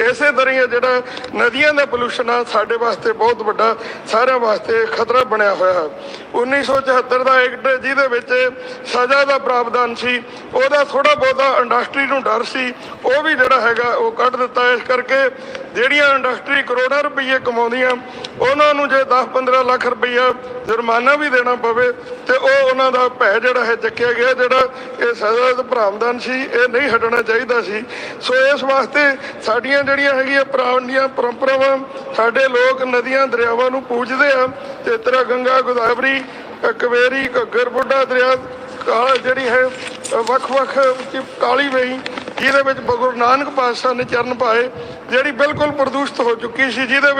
ਇਸੇ ਤਰ੍ਹਾਂ ਹੀ ਜਿਹੜਾ ਨਦੀਆਂ ਦਾ ਪੋਲੂਸ਼ਨ ਆ ਸਾਡੇ ਵਾਸਤੇ ਬਹੁਤ ਵੱਡਾ ਸਾਰਿਆਂ ਵਾਸਤੇ ਖਤਰਾ ਬਣਿਆ ਹੋਇਆ ਹੈ। 1974 ਦਾ ਐਕਟ ਜਿਹਦੇ ਵਿੱਚ ਸਜ਼ਾ ਦਾ ਪ੍ਰਾਵਧਾਨ ਸੀ, ਉਹਦਾ ਥੋੜਾ ਬਹੁਤਾ ਇੰਡਸਟਰੀ ਨੂੰ ਡਰ ਸੀ, ਉਹ ਵੀ ਜਿਹੜਾ ਹੈਗਾ ਉਹ ਕੱਢ ਦਿੱਤਾ। ਇਸ ਕਰਕੇ ਜਿਹੜੀਆਂ ਇੰਡਸਟਰੀ ਕਰੋੜਾਂ ਰੁਪਈਏ ਕਮਾਉਂਦੀਆਂ ਉਹਨਾਂ ਨੂੰ ਜੇ 10-15 ਲੱਖ ਰੁਪਈਆ ਜੁਰਮਾਨਾ ਵੀ ਦੇਣਾ ਪਵੇ ਤੇ ਉਹ ਉਹਨਾਂ ਦਾ ਭੈ ਜਿਹੜਾ ਹੈ ਚੱਕਿਆ ਗਿਆ। ਜਿਹੜਾ ਇਹ ਸਜ਼ਾ ਦਾ ਪ੍ਰਾਵਧਾਨ ਸੀ ਇਹ ਨਹੀਂ ਹਟਣਾ ਚਾਹੀਦਾ ਸੀ। ਸੋ ਇਸ ਵਾਸਤੇ ਸਾਡੀਆਂ ਜਿਹੜੀਆਂ ਹੈਗੀਆਂ ਪੁਰਾਣੀਆਂ ਪਰੰਪਰਾਵਾਂ, ਸਾਡੇ ਲੋਕ ਨਦੀਆਂ ਦਰਿਆਵਾਂ ਨੂੰ ਪੂਜਦੇ ਆ ਤੇ ਤਰ੍ਹਾਂ ਗੰਗਾ, ਗੋਦਾਵਰੀ, ਕਾਵੇਰੀ, ਘੱਗਰ, ਬੁੱਢਾ ਦਰਿਆ, ਜਿਹੜੀ ਹੈ ਵੱਖ-ਵੱਖ ਕਾਲੀ ਵਹੀ ਜਿਹਦੇ ਵਿੱਚ ਗੁਰੂ ਨਾਨਕ ਪਾਤਸ਼ਾਹ ਨੇ ਚਰਨ ਪਾਏ, ਜਿਹੜੀ ਬਿਲਕੁਲ ਪ੍ਰਦੂਸ਼ਿਤ ਹੋ ਚੁੱਕੀ ਸੀ, ਜਿਹਦੇ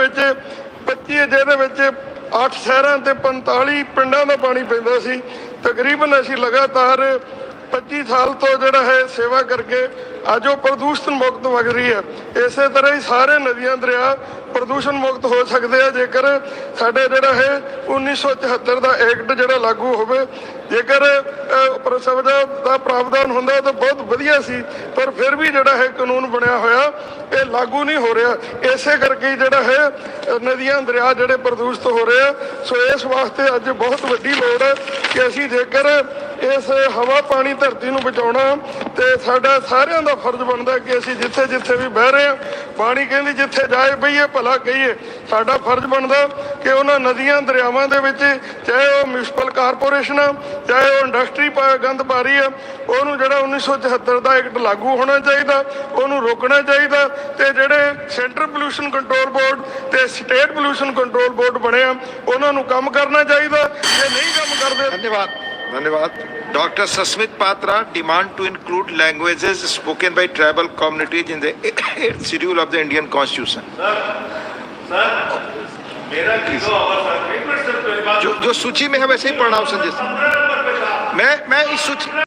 ਵਿੱਚ 8 ਸ਼ਹਿਰਾਂ ਤੇ 45 ਪਿੰਡਾਂ ਦਾ ਪਾਣੀ ਪੈਂਦਾ ਸੀ। ਤਕਰੀਬਨ ਅਸੀਂ ਲਗਾਤਾਰ 25 ਸਾਲ ਤੋਂ ਜਿਹੜਾ ਹੈ ਸੇਵਾ ਕਰਕੇ ਅੱਜ ਉਹ ਪ੍ਰਦੂਸ਼ਣ ਮੁਕਤ ਵਗ ਰਹੀ ਹੈ। ਇਸੇ ਤਰ੍ਹਾਂ ਹੀ ਸਾਰੇ ਨਦੀਆਂ ਦਰਿਆ ਪ੍ਰਦੂਸ਼ਣ ਮੁਕਤ ਹੋ ਸਕਦੇ ਆ ਜੇਕਰ ਸਾਡੇ ਜਿਹੜਾ ਹੈ 1974 ਦਾ ਐਕਟ ਜਿਹੜਾ ਲਾਗੂ ਹੋਵੇ। ਜੇਕਰ ਸਜ਼ਾ ਦਾ ਪ੍ਰਾਵਧਾਨ ਹੁੰਦਾ ਤਾਂ ਬਹੁਤ ਵਧੀਆ ਸੀ, ਪਰ ਫਿਰ ਵੀ ਜਿਹੜਾ ਹੈ ਕਾਨੂੰਨ ਬਣਿਆ ਹੋਇਆ ਇਹ ਲਾਗੂ ਨਹੀਂ ਹੋ ਰਿਹਾ। ਇਸੇ ਕਰਕੇ ਜਿਹੜਾ ਹੈ ਨਦੀਆਂ ਦਰਿਆ ਜਿਹੜੇ ਪ੍ਰਦੂਸ਼ਿਤ ਹੋ ਰਹੇ ਆ। ਸੋ ਇਸ ਵਾਸਤੇ ਅੱਜ ਬਹੁਤ ਵੱਡੀ ਲੋੜ ਹੈ ਕਿ ਅਸੀਂ ਜੇਕਰ ਇਸ ਹਵਾ, ਪਾਣੀ, ਧਰਤੀ ਨੂੰ ਬਚਾਉਣਾ ਤੇ ਸਾਡਾ ਸਾਰਿਆਂ ਦਾ ਫਰਜ਼ ਬਣਦਾ ਕਿ ਅਸੀਂ ਜਿੱਥੇ ਜਿੱਥੇ ਵੀ ਬਹਿ ਰਹੇ ਹਾਂ, ਪਾਣੀ ਕਹਿੰਦੀ ਜਿੱਥੇ ਜਾਏ ਬਈਏ ਭਲਾ ਕਹੀਏ, ਸਾਡਾ ਫਰਜ਼ ਬਣਦਾ ਕਿ ਉਹਨਾਂ ਨਦੀਆਂ ਦਰਿਆਵਾਂ ਦੇ ਵਿੱਚ ਚਾਹੇ ਉਹ ਮਿਊਨਿਸਪਲ ਕਾਰਪੋਰੇਸ਼ਨ ਆ, ਚਾਹੇ ਉਹ ਇੰਡਸਟਰੀ ਗੰਦ ਪਾ ਰਹੀ ਆ, ਉਹਨੂੰ ਜਿਹੜਾ 1974 ਦਾ ਐਕਟ ਲਾਗੂ ਹੋਣਾ ਚਾਹੀਦਾ, ਉਹਨੂੰ ਰੋਕਣਾ ਚਾਹੀਦਾ। ਤੇ ਜਿਹੜੇ ਸੈਂਟਰ ਪੋਲੂਸ਼ਨ ਕੰਟਰੋਲ ਬੋਰਡ ਤੇ ਸਟੇਟ ਪੋਲੂਸ਼ਨ ਕੰਟਰੋਲ ਬੋਰਡ ਬਣੇ ਆ ਉਹਨਾਂ ਨੂੰ ਕੰਮ ਕਰਨਾ ਚਾਹੀਦਾ। ਜੇ ਨਹੀਂ ਕੰਮ ਕਰਦੇ। धन्यवाद। Dr. Sasmit Patra demand to include languages spoken by tribal communities in the 8th schedule of the Indian Constitution. जो सूची में है वैसे ही पढ़ना संजय। मैं इस सूची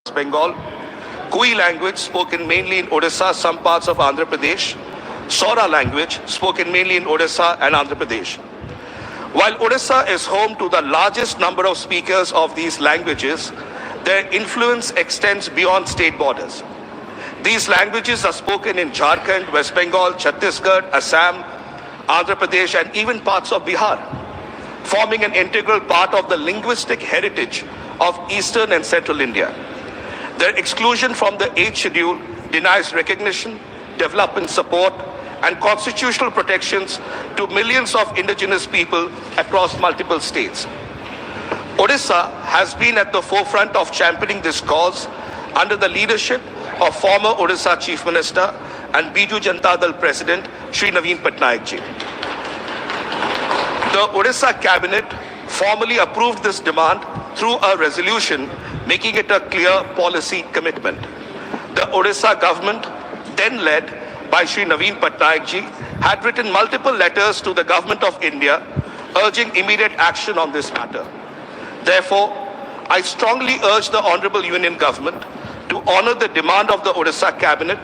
Bengal, Kui language spoken mainly in Odisha, some parts of Andhra Pradesh, Saura language spoken mainly in Odisha and Andhra Pradesh. While Odisha is home to the largest number of speakers of these languages, their influence extends beyond state borders. These languages are spoken in Jharkhand, West Bengal, Chhattisgarh, Assam, Andhra Pradesh, and even parts of Bihar, forming an integral part of the linguistic heritage of eastern and central India. Their exclusion from the 8th schedule denies recognition, development support, and constitutional protections to millions of indigenous people across multiple states. Odisha has been at the forefront of championing this cause under the leadership of former Odisha Chief Minister and Biju Janata Dal President Shri Naveen Patnaik ji. The Odisha Cabinet formally approved this demand through a resolution making it a clear policy commitment. The Odisha government, then led by Shri Naveen Patnaik ji, had written multiple letters to the government of India urging immediate action on this matter. Therefore, I strongly urge the Honorable Union Government to honor the demand of the Odisha Cabinet,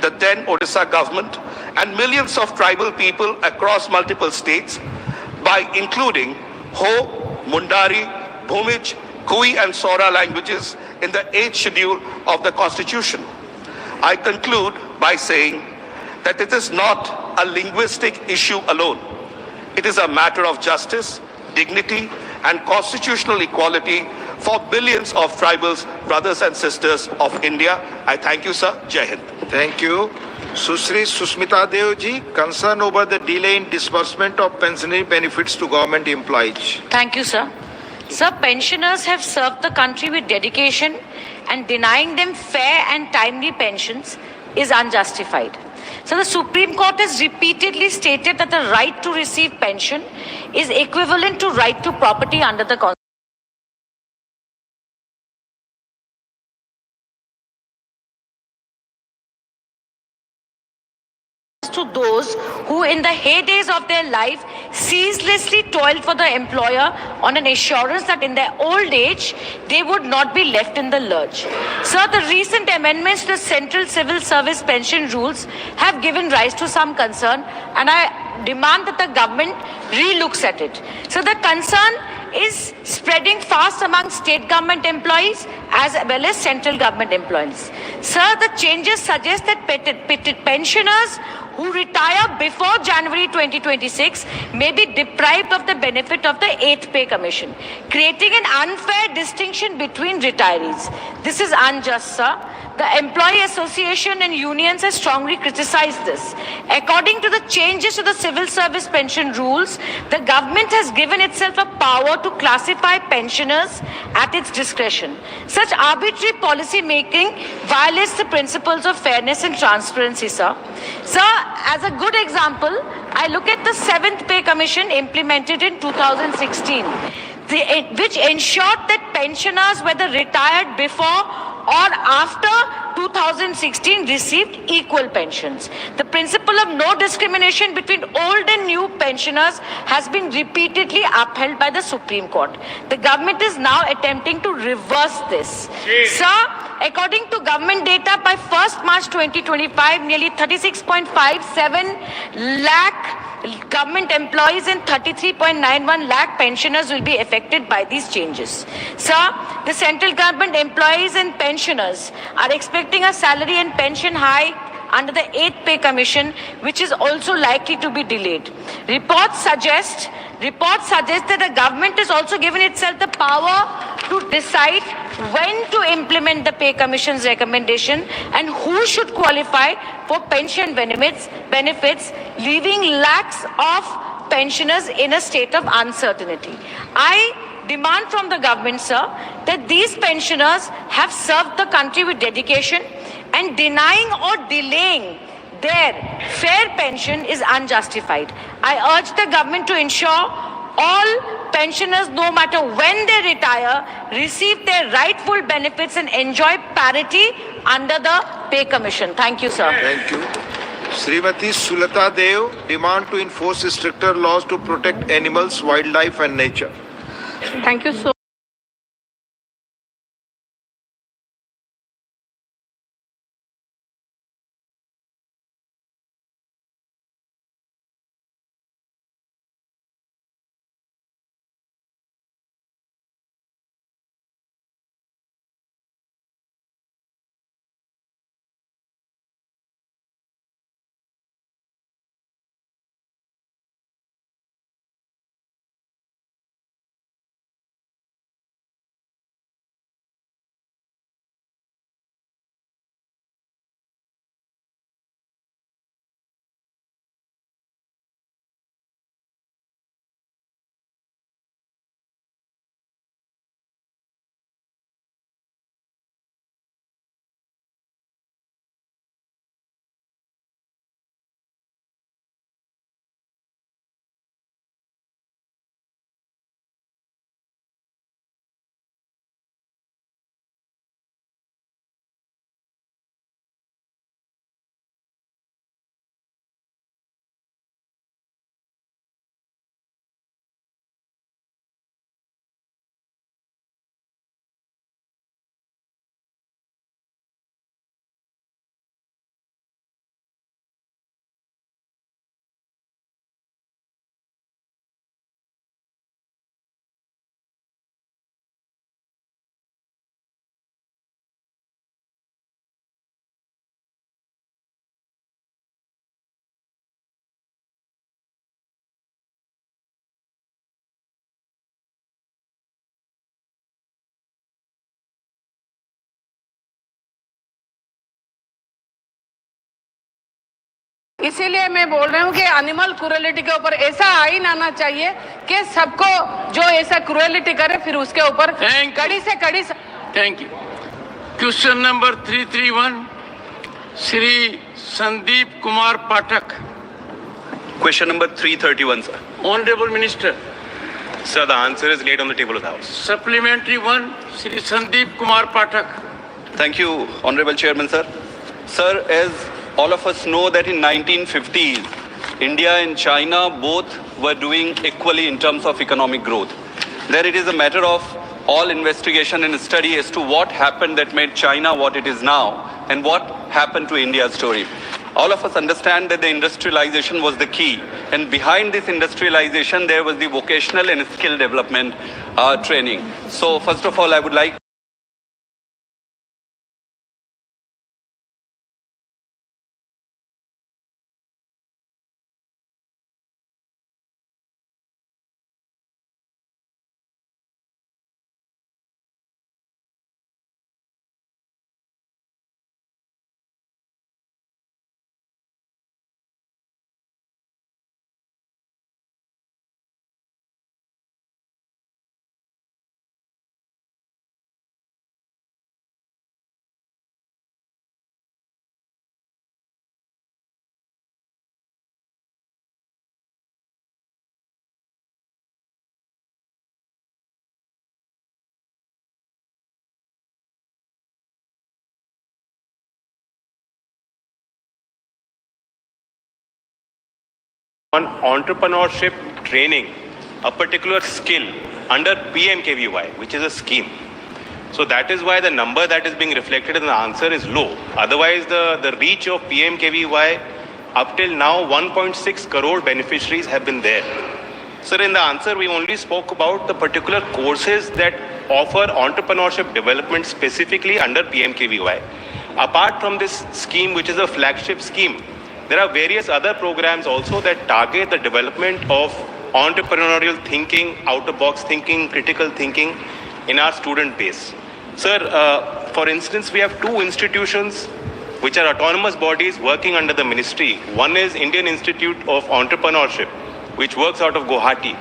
the then Odisha government, and millions of tribal people across multiple states by including Ho, Mundari, Bhumij, Kui and Saura languages in the 8th schedule of the Constitution. I conclude by saying that it is not a linguistic issue alone. It is a matter of justice, dignity, and constitutional equality for billions of tribal brothers and sisters of India. I thank you, sir. Jai Hind. Thank you. Susri Susmita Devji, concern over the delay in disbursement of pensionary benefits to government employees. Thank you, sir. Sir, pensioners have served the country with dedication, and denying them fair and timely pensions is unjustified. So the Supreme Court has repeatedly stated that the right to receive pension is equivalent to right to property under the Constitution. To those who in the heydays of their life ceaselessly toiled for the employer on an assurance that in their old age they would not be left in the lurch. Sir, the recent amendments to the Central Civil Service pension rules have given rise to some concern, and I demand that the government relooks at it. So the concern is spreading fast among state government employees as well as central government employees. Sir, the changes suggest that pensioners who retire before January 2026 may be deprived of the benefit of the 8th Pay Commission, creating an unfair distinction between retirees. This is unjust, sir. The Employee Association and unions have strongly criticized this. According to the changes to the civil service pension rules, the government has given itself a power to classify pensioners at its discretion. Such arbitrary policy making violates the principles of fairness and transparency, sir. Sir, as a good example, I look at the 7th Pay Commission implemented in 2016, which ensured that pensioners, whether retired before or after 2016, received equal pensions. The principle of no discrimination between old and new pensioners has been repeatedly upheld by the Supreme Court. The government is now attempting to reverse this. Sir, according to government data, by 1st March 2025, nearly 36.57 lakh government employees and 33.91 lakh pensioners will be affected by these changes. Sir, the central government employees and pensioners are expecting a salary and pension hike under the 8th Pay Commission, which is also likely to be delayed. Reports suggest that the government has also given itself the power to decide when to implement the Pay Commission's recommendation and who should qualify for pension benefits, leaving lakhs of pensioners in a state of uncertainty. I demand from the government, sir, that these pensioners have served the country with dedication, and denying or delaying their fair pension is unjustified. I urge the government to ensure all pensioners, no matter when they retire, receive their rightful benefits and enjoy parity under the Pay Commission. Thank you, sir. Thank you. Srimati Sulata Dev, demand to enforce stricter laws to protect animals, wildlife and nature. Thank you so इसीलिए मैं बोल रही हूँ कि animal cruelty के ऊपर ऐसा आइन आना चाहिए कि सबको जो ऐसा क्रूएलिटी करे फिर उसके ऊपर कड़ी से कड़ी। Thank you. Question number 331 Shri Sandeep Kumar Pathak. Question number 331, sir. Honourable minister. Sir, the answer is laid on the table of the House. Supplementary 1 Shri Sandeep Kumar Pathak. Thank you, Honorable Chairman, sir. Sir, as all of us know that in 1950s, India and China both were doing equally in terms of economic growth. There it is a matter of all investigation and study as to what happened that made China what it is now and what happened to India's story. All of us understand that the industrialization was the key, and behind this industrialization there was the vocational and skill development training. So first of all, I would like on entrepreneurship training, a particular skill under PMKVY, which is a scheme. So that is why the number that is being reflected in the answer is low. Otherwise, the reach of PMKVY up till now, 1.6 crore beneficiaries have been there. Sir, in the answer, we only spoke about the particular courses that offer entrepreneurship development specifically under PMKVY. Apart from this scheme, which is a flagship scheme, there are various other programs also that target the development of entrepreneurial thinking, out-of-box thinking, critical thinking in our student base. Sir, for instance, we have two institutions which are autonomous bodies working under the ministry. One is Indian Institute of Entrepreneurship, which works out of Guwahati.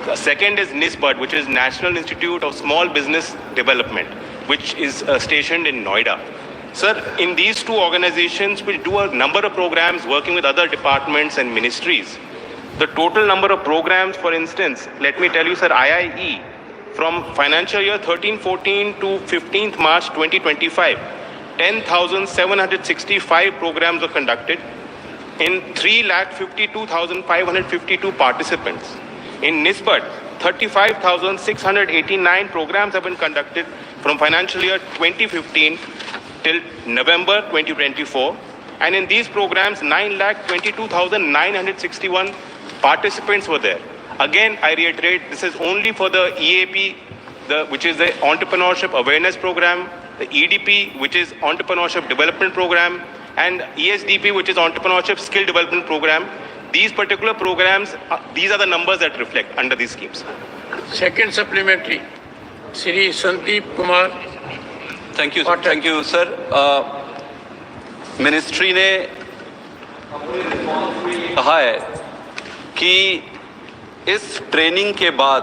The second is NISPAKSH, which is National Institute of Small Business Development, which is stationed in Noida. Sir, in these two organizations, we do a number of programs working with other departments and ministries. The total number of programs, for instance, let me tell you, sir, IIE, from financial year 13-14 to 15th March 2025, 10,765 programs were conducted in 3,52,552 participants. In NISPAKSH, 35,689 programs have been conducted from financial year 2015 till November 2024, and in these programs 9,22,961 participants were there. Again, I reiterate, this is only for the EAP, which is the Entrepreneurship Awareness Program, the EDP, which is Entrepreneurship Development Program, and ESDP, which is Entrepreneurship Skill Development Program. These particular programs, these are the numbers that reflect under these schemes. Second supplementary, Shri Sandeep Kumar. Thank you, sir. Ministry ने कहा है कि इस training के बाद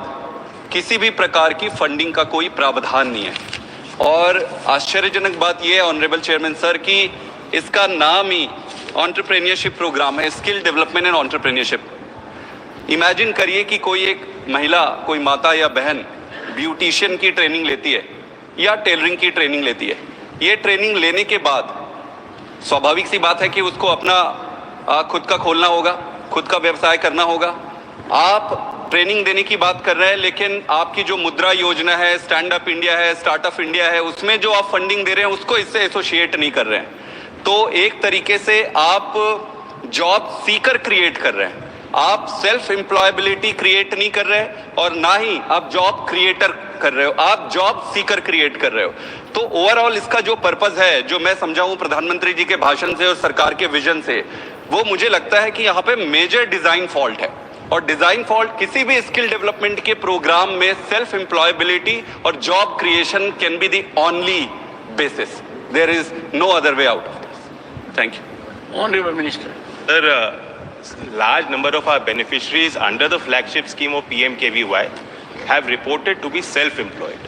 किसी भी प्रकार की फंडिंग का कोई प्रावधान नहीं है, और आश्चर्यजनक बात यह है ऑनरेबल चेयरमैन सर कि इसका नाम ही एंटरप्रेन्योरशिप प्रोग्राम है, skill development and entrepreneurship. Imagine करिए कि कोई एक महिला, कोई माता या बहन ब्यूटिशियन की ट्रेनिंग लेती है या टेलरिंग की ट्रेनिंग लेती है। ये ट्रेनिंग लेने के बाद स्वाभाविक सी बात है कि उसको अपना खुद का खोलना होगा, खुद का व्यवसाय करना होगा। आप ट्रेनिंग देने की बात कर रहे हैं, लेकिन आपकी जो मुद्रा योजना है, स्टैंड अप इंडिया है, स्टार्टअप इंडिया है, उसमें जो आप फंडिंग दे रहे हैं उसको इससे एसोसिएट नहीं कर रहे हैं। तो एक तरीके से आप जॉब सीकर क्रिएट कर रहे हैं, आप सेल्फ एम्प्लॉयबिलिटी क्रिएट नहीं कर रहे और ना ही आप जॉब क्रिएटर कर रहे हो, आप जॉब सीकर क्रिएट कर रहे हो। तो ओवरऑल इसका जो पर्पस है, जो मैं समझा हूं प्रधानमंत्री जी के भाषण से और सरकार के विजन से, वो मुझे लगता है कि यहाँ पे मेजर डिजाइन फॉल्ट है। और डिजाइन फॉल्ट किसी भी स्किल डेवलपमेंट के प्रोग्राम में सेल्फ एम्प्लॉयबिलिटी और job creation can be the only basis, there is no other way out of this. Thank you. Honourable minister. Large number of our beneficiaries under the flagship scheme of PMKVY have reported to be self-employed.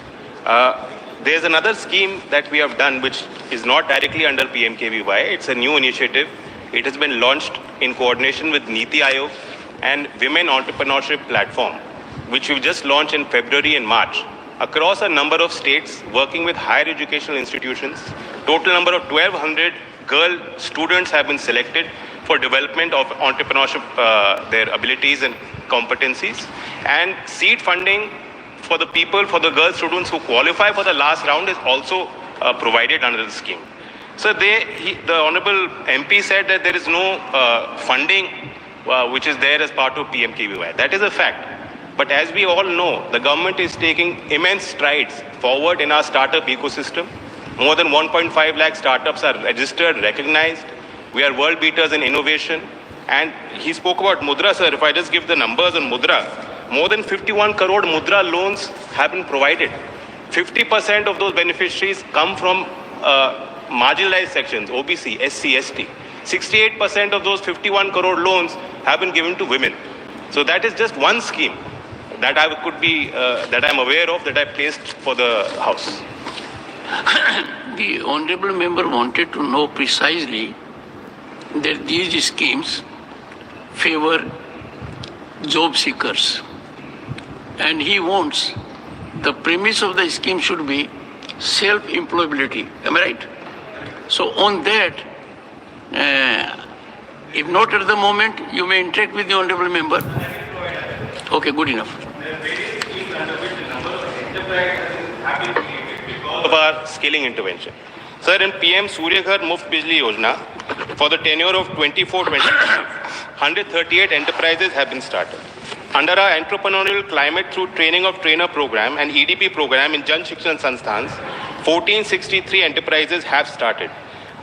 There's another scheme that we have done which is not directly under PMKVY. It's a new initiative. It has been launched in coordination with NITI Aayog and Women Entrepreneurship Platform, which we've just launched in February and March across a number of states, working with higher educational institutions. Total number of 1,200 girl students have been selected for development of entrepreneurship, their abilities and competencies, and seed funding for the people, for the girl students who qualify for the last round is also provided under the scheme. So the Honorable MP said that there is no funding which is there as part of PMKVY. That is a fact. But as we all know, the government is taking immense strides forward in our startup ecosystem. More than 1.5 lakh startups are registered, recognized. We are world beaters in innovation. And he spoke about Mudra, sir. If I just give the numbers on Mudra, more than 51 crore Mudra loans have been provided. 50% of those beneficiaries come from marginalized sections, OBC, SC, ST. 68% of those 51 crore loans have been given to women. So that is just one scheme that I could be, that I'm aware of, that I placed for the House. The honorable member wanted to know precisely that these schemes favor job seekers, and he wants the premise of the scheme should be self-employability. Am I right? So on that, if not at the moment, you may interact with the honorable member. Okay, good enough. Of our skilling intervention. Sir, in PM Surya Ghar Muft Bijli Yojana, for the tenure of 24-25, 138 enterprises have been started. Under our entrepreneurial climate through training of trainer program and EDP program in Jan Shikshan Sansthans, 1463 enterprises have started.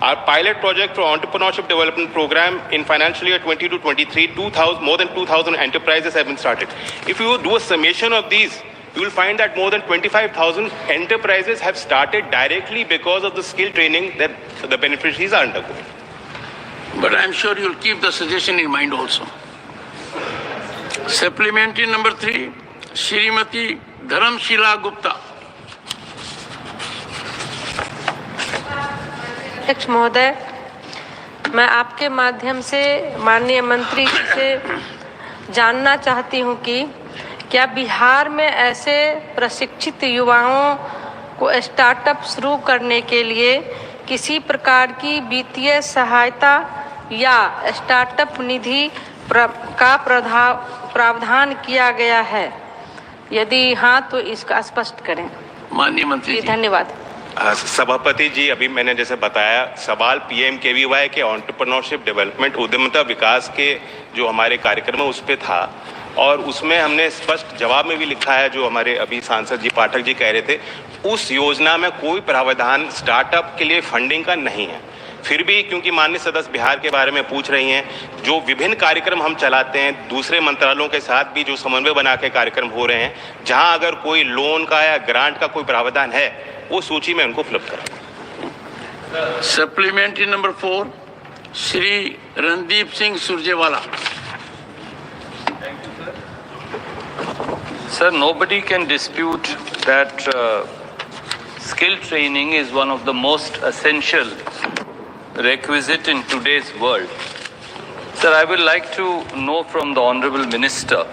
Our pilot project for entrepreneurship development program in financial year 22-23, more than 2,000 enterprises have been started. If you do a summation of these, you will find that more than 25,000 enterprises have started directly because of the skill training that the beneficiaries are undergoing. But I'm sure you'll keep the suggestion in mind also. Supplementary number 3, Shrimati Dharamshila Gupta. अध्यक्ष महोदय, मैं आपके माध्यम से माननीय मंत्री से जानना चाहती हूं कि क्या बिहार में ऐसे प्रशिक्षित युवाओं को स्टार्टअप शुरू करने के लिए किसी प्रकार की वित्तीय सहायता या स्टार्टअप निधि का प्रावधान किया गया है? यदि हाँ तो इसका स्पष्ट करें। माननीय मंत्री जी, धन्यवाद। सभापति जी, अभी मैंने जैसे बताया, सवाल PMKVY के एंटरप्रेन्योरशिप डेवलपमेंट उद्यमिता विकास के जो हमारे कार्यक्रम है उस पे था, और उसमें हमने स्पष्ट जवाब में भी लिखा है, जो हमारे अभी सांसद जी पाठक जी कह रहे थे, उस योजना में कोई प्रावधान स्टार्टअप के लिए फंडिंग का नहीं है। फिर भी क्योंकि माननीय सदस्य बिहार के बारे में पूछ रही हैं, जो विभिन्न कार्यक्रम हम चलाते हैं दूसरे मंत्रालयों के साथ भी जो समन्वय बना के कार्यक्रम हो रहे हैं, जहां अगर कोई लोन का या ग्रांट का कोई प्रावधान है वो सूची में उनको उपलब्ध करें। Supplementary number 4, Shri Randeep Singh Surjewala. Sir, nobody can dispute that skill training is one of the most essential requisite in today's world. Sir, I would like to know from the Honorable Minister,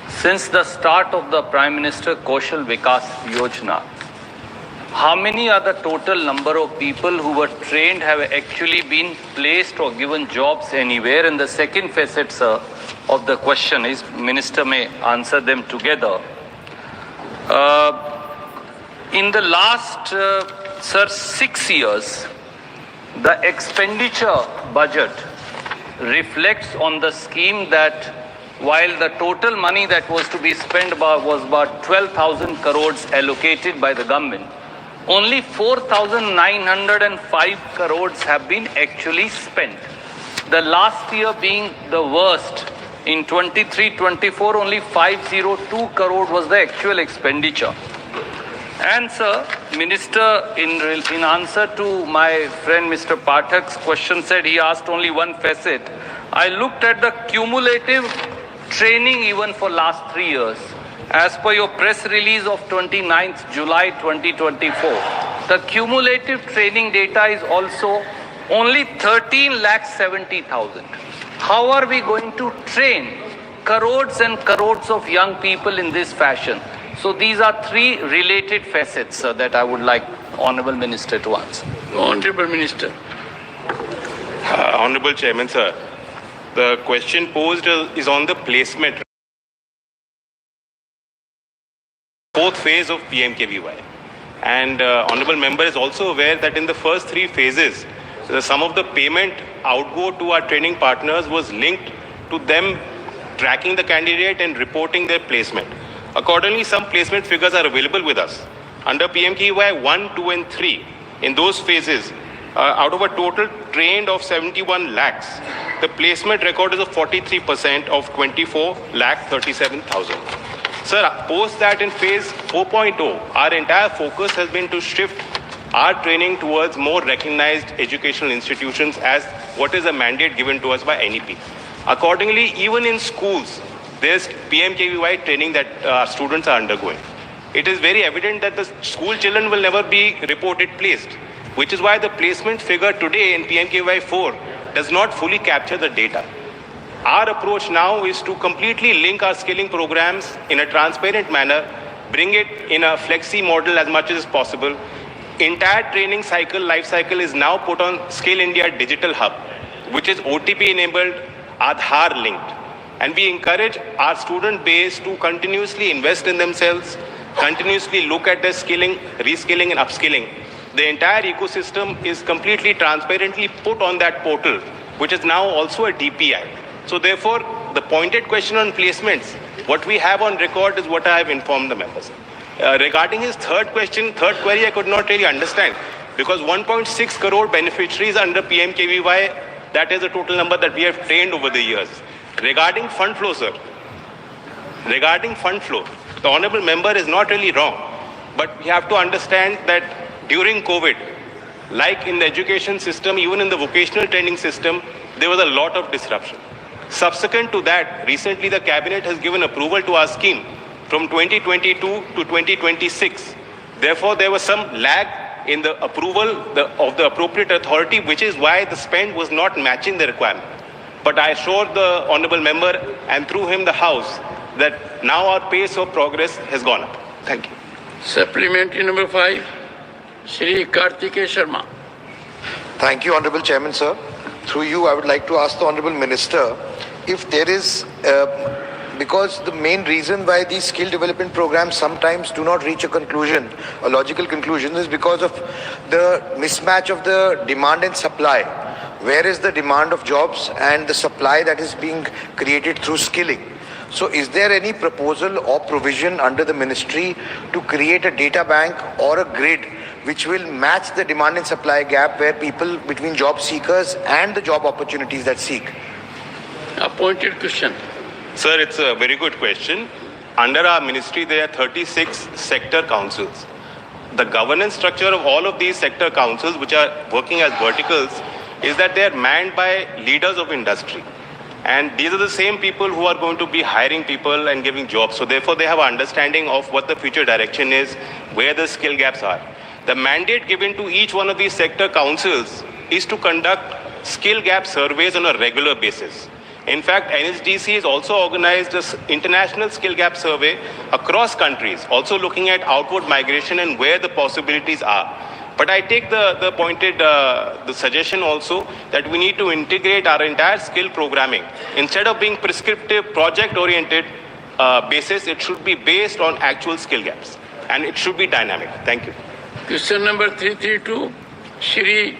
since the start of the Prime Minister Kaushal Vikas Yojana, how many are the total number of people who were trained have actually been placed or given jobs anywhere? And the second facet, sir, of the question is, Minister may answer them together. In the last, sir, 6 years, the expenditure budget reflects on the scheme that while the total money that was to be spent was about 12,000 crores allocated by the government, only 4,905 crores have been actually spent. The last year being the worst, in 23-24, only 502 crore was the actual expenditure. And sir, Minister, in answer to my friend Mr. Pathak's question, said he asked only one facet. I looked at the cumulative training even for last 3 years. As per your press release of 29th July 2024, the cumulative training data is also only 13,70,000. How are we going to train crores and crores of young people in this fashion? So these are three related facets, sir, that I would like Honorable Minister to answer. Honorable Minister. Honorable Chairman, sir, the question posed is on the placement. Fourth phase of PMKVY. And Honorable Member is also aware that in the first 3 phases, the sum of the payment outgo to our training partners was linked to them tracking the candidate and reporting their placement. Accordingly, some placement figures are available with us. Under PMKVY 1, 2 and 3, in those phases, out of a total trained of 71 lakhs, the placement record is of 43% of 24,37,000. Sir, post that in phase 4.0, our entire focus has been to shift our training towards more recognized educational institutions as what is a mandate given to us by NEP. Accordingly, even in schools, there's PMKVY training that students are undergoing. It is very evident that the school children will never be reported placed, which is why the placement figure today in PMKVY 4 does not fully capture the data. Our approach now is to completely link our skilling programs in a transparent manner, bring it in a flexi model as much as possible. Entire training cycle, life cycle is now put on Skill India Digital Hub, which is OTP enabled, Aadhaar linked. And we encourage our student base to continuously invest in themselves, continuously look at their skilling, reskilling and upskilling. The entire ecosystem is completely transparently put on that portal, which is now also a DPI. So therefore, the pointed question on placements, what we have on record is what I have informed the members. Regarding his third query, I could not really understand, because 1.6 crore beneficiaries under PMKVY, that is the total number that we have trained over the years. Regarding fund flow, sir, the honorable member is not really wrong, but we have to understand that during COVID, like in the education system, even in the vocational training system, there was a lot of disruption. Subsequent to that, recently the cabinet has given approval to our scheme from 2022 to 2026. Therefore, there was some lag in the approval of the appropriate authority, which is why the spend was not matching the requirement. But I assure the honorable member and through him the House that now our pace of progress has gone up. Thank you. Supplementary number 5, Shri Kartikeya Sharma. Thank you, Honorable Chairman, sir. Through you, I would like to ask the Honorable Minister if there is, because the main reason why these skill development programs sometimes do not reach a conclusion, a logical conclusion, is because of the mismatch of the demand and supply. Where is the demand of jobs and the supply that is being created through skilling? So is there any proposal or provision under the ministry to create a data bank or a grid which will match the demand and supply gap where people between job seekers and the job opportunities that seek? Appointed question. Sir, it's a very good question. Under our ministry, there are 36 sector councils. The governance structure of all of these sector councils, which are working as verticals, is that they are manned by leaders of industry. And these are the same people who are going to be hiring people and giving jobs. So therefore, they have an understanding of what the future direction is, where the skill gaps are. The mandate given to each one of these sector councils is to conduct skill gap surveys on a regular basis. In fact, NSDC has also organized an international skill gap survey across countries, also looking at outward migration and where the possibilities are. But I take the suggestion also that we need to integrate our entire skill programming. Instead of being prescriptive, project-oriented basis, it should be based on actual skill gaps. And it should be dynamic. Thank you. Question number 332, Shri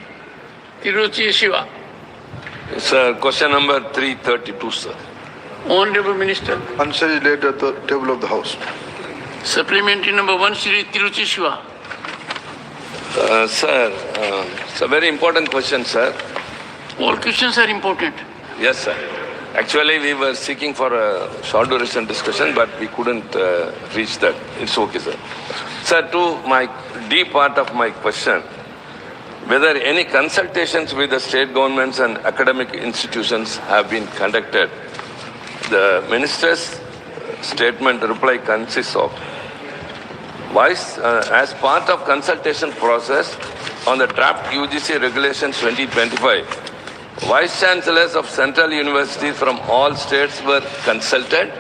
Tiruchi Shiva. Sir, question number 332, sir. Honorable Minister. Answer is laid at the table of the House. Supplementary number 1, Shri Tiruchi Shiva. Sir, it's a very important question, sir. All questions are important. Yes, sir. Actually, we were seeking for a short duration discussion, but we couldn't reach that. It's okay, sir. Sir, to my deep part of my question, whether any consultations with the state governments and academic institutions have been conducted. The minister's statement reply consists of as part of consultation process on the draft UGC Regulations 2025, Vice Chancellors of Central Universities from all states were consulted,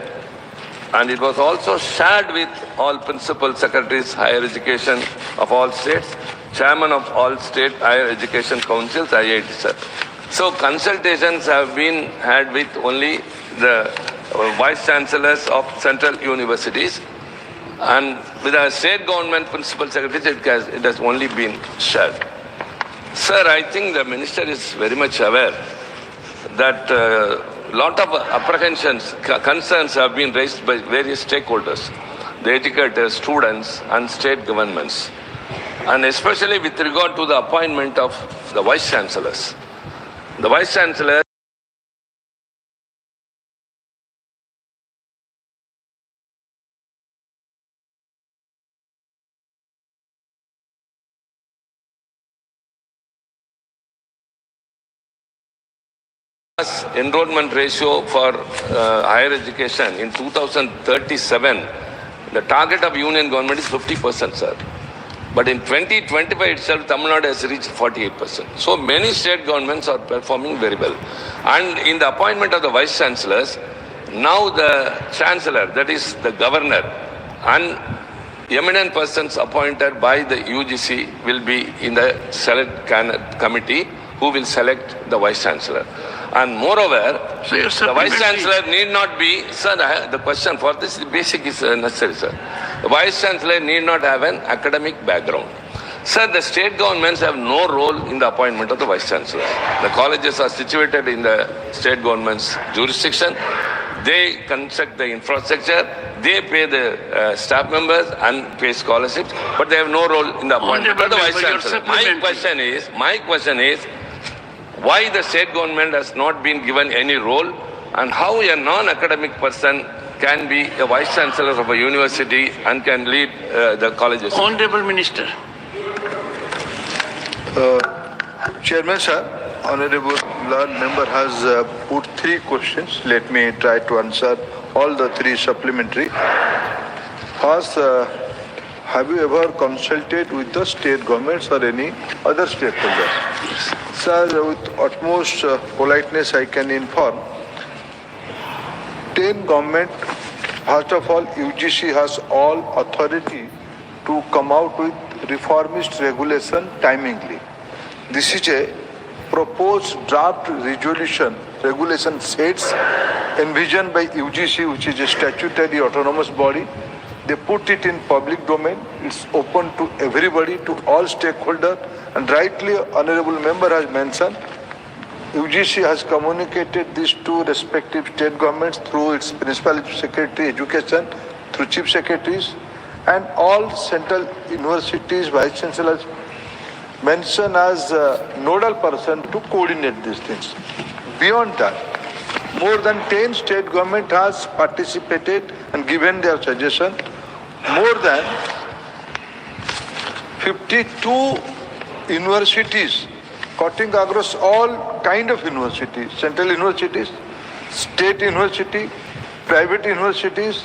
and it was also shared with all Principal Secretaries Higher Education of all states, Chairman of all State Higher Education Councils, 𝐼IT. So consultations have been had with only the Vice Chancellors of Central Universities, and with the state government Principal Secretaries it has only been shared. Sir, I think the Minister is very much aware that a lot of apprehensions, concerns have been raised by various stakeholders, the educators, students and state governments, and especially with regard to the appointment of the Vice Chancellors. The Vice Chancellor enrollment ratio for higher education in 2037, the target of union government is 50%, sir. But in 2025 itself, Tamil Nadu has reached 48%. So many state governments are performing very well. And in the appointment of the Vice Chancellors, now the Chancellor, that is the Governor, and eminent persons appointed by the UGC will be in the select committee who will select the Vice Chancellor. And moreover, the Vice Chancellor need not be, sir, the question for this basic is necessary, sir. The Vice Chancellor need not have an academic background. Sir, the state governments have no role in the appointment of the Vice Chancellor. The colleges are situated in the state government's jurisdiction. They construct the infrastructure, they pay the staff members and pay scholarships, but they have no role in the appointment of the Vice Chancellor. My question is, why the state government has not been given any role, and how a non-academic person can be a Vice Chancellor of a university and can lead the colleges? Honorable Minister. Chairman, sir, Honorable member has put 3 questions. Let me try to answer all the 3 supplementary. First, have you ever consulted with the state governments or any other stakeholders? Sir, with utmost politeness I can inform, 10 government, first of all, UGC has all authority to come out with reformist regulation timingly. This is a proposed draft regulation sets envisioned by UGC, which is a statutory autonomous body. They put it in public domain. It's open to everybody, to all stakeholders. And rightly, Honorable Member has mentioned, UGC has communicated this to respective state governments through its Principal Secretary Education, through Chief Secretaries, and all central universities, Vice Chancellors mentioned as a nodal person to coordinate these things. Beyond that, more than 10 state government has participated and given their suggestion. More than 52 universities, cutting across all kind of universities, central universities, state university, private universities,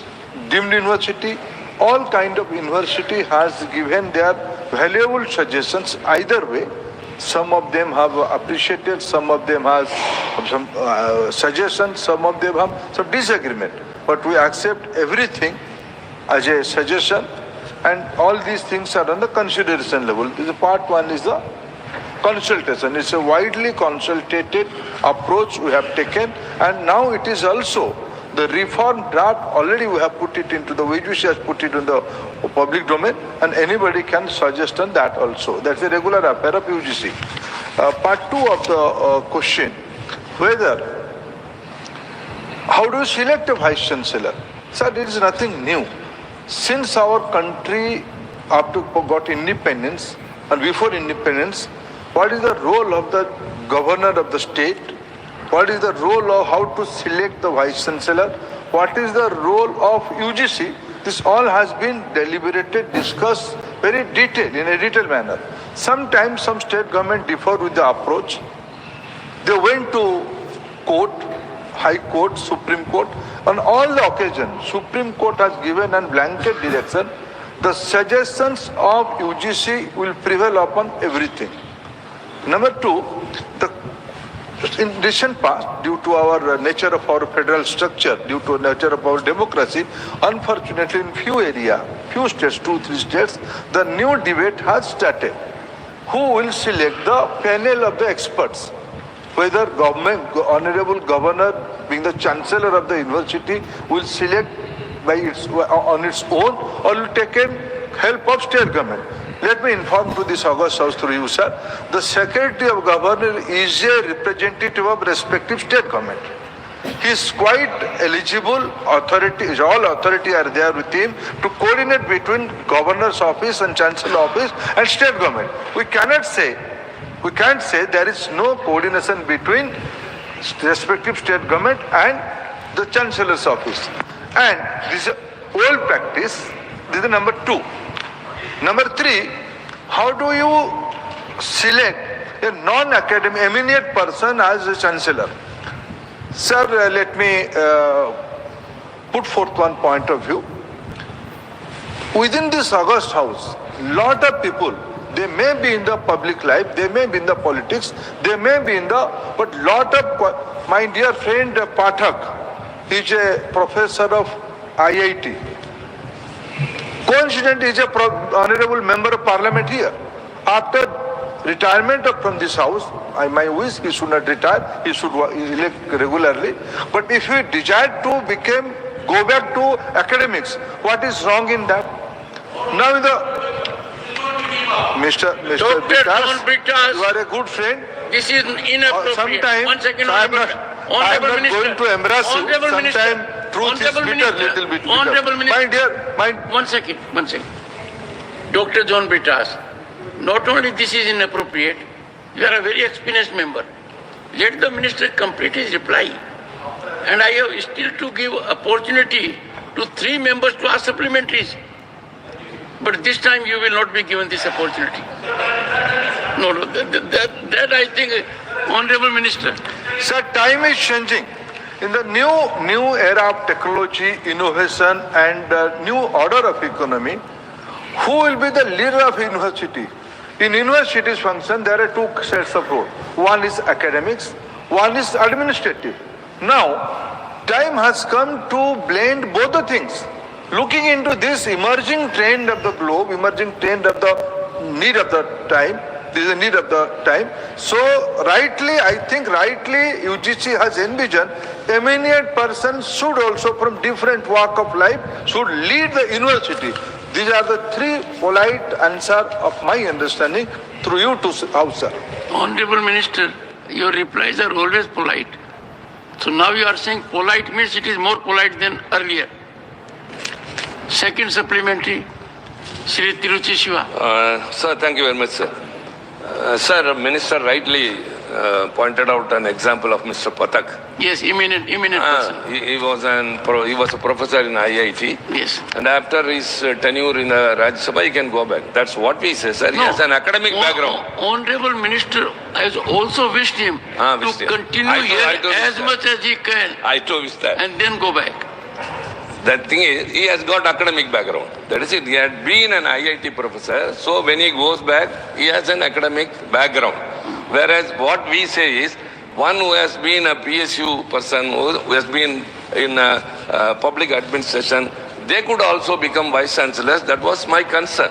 deemed university, all kind of university has given their valuable suggestions either way. Some of them have appreciated, some of them have some suggestions, some of them have some disagreement. But we accept everything as a suggestion, and all these things are on the consideration level. This is part 1 is the consultation. It's a widely consulted approach we have taken, and now it is also the reform draft already we have put it into the UGC has put it in the public domain, and anybody can suggest on that also. That's a regular affair of UGC. Part 2 of the question, how do you select a Vice Chancellor? Sir, there is nothing new. Since our country after got independence and before independence, what is the role of the governor of the state, What is the role of how to select the vice chancellor? What is the role of UGC? This all has been deliberated, discussed very detailed, in a detailed manner. Sometimes some state government differ with the approach. They went to court, High Court, Supreme Court. On all the occasions, Supreme Court has given a blanket direction. The suggestions of UGC will prevail upon everything. Number two, in recent past, due to our nature of our federal structure, due to nature of our democracy, unfortunately in few areas, few states, 2-3 states, the new debate has started. Who will select the panel of the experts? Whether government, honorable governor being the chancellor of the university will select on its own or will take in help of state government. Let me inform to this August House through you, sir. The Secretary of Governor is a representative of respective state government. He is quite eligible, authority, all authority are there with him to coordinate between governor's office and chancellor office and state government. We can't say there is no coordination between respective state government and the chancellor's office. And this is old practice. This is number two. Number three, how do you select a non-academic, eminent person as a chancellor? Sir, let me put forth one point of view. Within this August House, lot of people, they may be in the public life, they may be in the politics, they may be in the, but lot of, my dear friend Pathak is a professor of IIT. Coincidentally, is a honorable member of parliament here. After retirement from this house, my wish he should not retire, he should elect regularly. But if he desire to go back to academics, what is wrong in that? Now Mr. Bitas, you are a good friend. This is inappropriate. Sometimes, 1 second, I am not going to embarrass you. Sometimes truth is bitter, little bit bitter. Honorable Minister, My dear, 1 second. Dr. John Bitas, not only this is inappropriate, you are a very experienced member. Let the minister complete his reply. And I have still to give opportunity to 3 members to ask supplementaries. But this time you will not be given this opportunity. No, that I think, Honorable Minister. Sir, time is changing. In the new era of technology, innovation and new order of economy, who will be the leader of university? In university's function, there are 2 sets of roles. One is academics, one is administrative. Now, time has come to blend both the things. Looking into this emerging trend of the globe, emerging trend of the need of the time, this is the need of the time. So I think rightly UGC has envisioned eminent persons should also from different walk of life should lead the university. These are the 3 polite answers of my understanding through you to House, sir. Honorable Minister, your replies are always polite. So now you are saying polite means it is more polite than earlier. Second supplementary, Shri Tiruchi Shiva. Sir, thank you very much, sir. Sir, Minister rightly pointed out an example of Mr. Pathak. Yes, eminent person. He was a professor in IIT. Yes. And after his tenure in Rajya Sabha, he can go back. That's what we say, sir. He has an academic background. Honorable Minister has also wished him to continue here as much as he can. I too wish that. And then go back. That thing is, he has got academic background. That is it. He had been an IIT professor. So when he goes back, he has an academic background. Whereas what we say is, one who has been a PSU person, who has been in public administration, they could also become vice chancellors. That was my concern.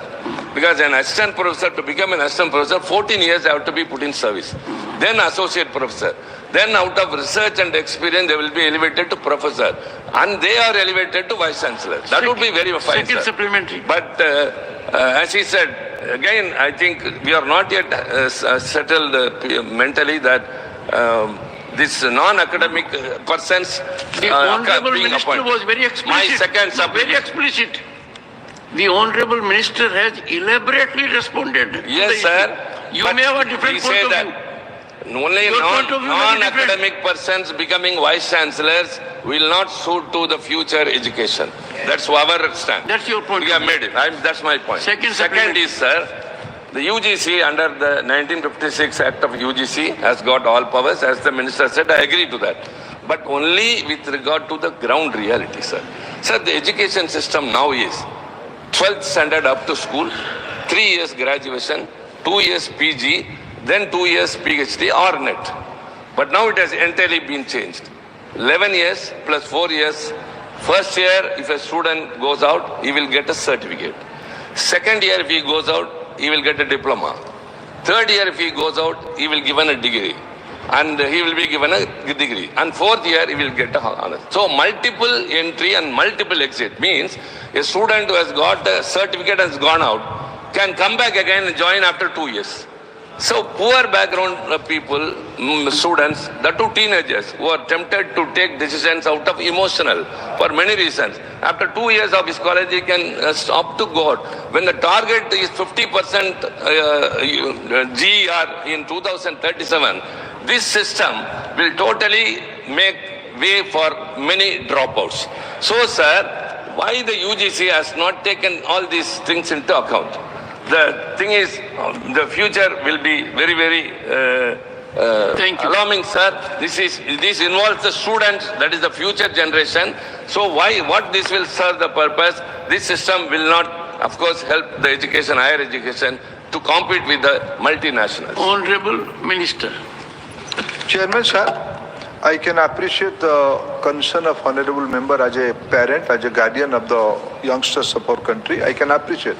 Because an assistant professor, to become an assistant professor, 14 years they have to be put in service. Then associate professor. Then out of research and experience, they will be elevated to professor. And they are elevated to vice chancellor. That would be very fine, Second supplementary. But as he said, again, I think we are not yet settled mentally that this non-academic persons the Honorable being Minister appointed. was very explicit. My second supplementary. Very explicit. The Honorable Minister has elaborately responded. Yes, sir. You may have a different point of view. Only non-academic persons becoming vice chancellors will not suit to the future education. That's our stand. That's your point. We have made it. That's my point. Second is, sir, the UGC under the 1956 Act of UGC has got all powers. As the minister said, I agree to that. But only with regard to the ground reality, sir. Sir, the education system now is 12th standard up to school, 3 years graduation, 2 years PG, then 2 years PhD or NET. But now it has entirely been changed. 11 years plus 4 years. First year, if a student goes out, he will get a certificate. Second year, if he goes out, he will get a diploma. Third year, if he goes out, he will be given a degree. And he will be given a degree. And fourth year, he will get a honor. So multiple entry and multiple exit means a student who has got a certificate and has gone out can come back again and join after 2 years. So poor background people, students, the two teenagers who are tempted to take decisions out of emotional for many reasons. After 2 years of his college, he can stop to go out. When the target is 50% GER in 2037, this system will totally make way for many dropouts. So, sir, why the UGC has not taken all these things into account? The thing is, the future will be very, very alarming, sir. This involves the students, that is the future generation. So what this will serve the purpose? This system will not, of course, help the education, higher education, to compete with the multinationals. Honorable Minister. Chairman, sir, I can appreciate the concern of honorable member as a parent, as a guardian of the youngsters of our country. I can appreciate.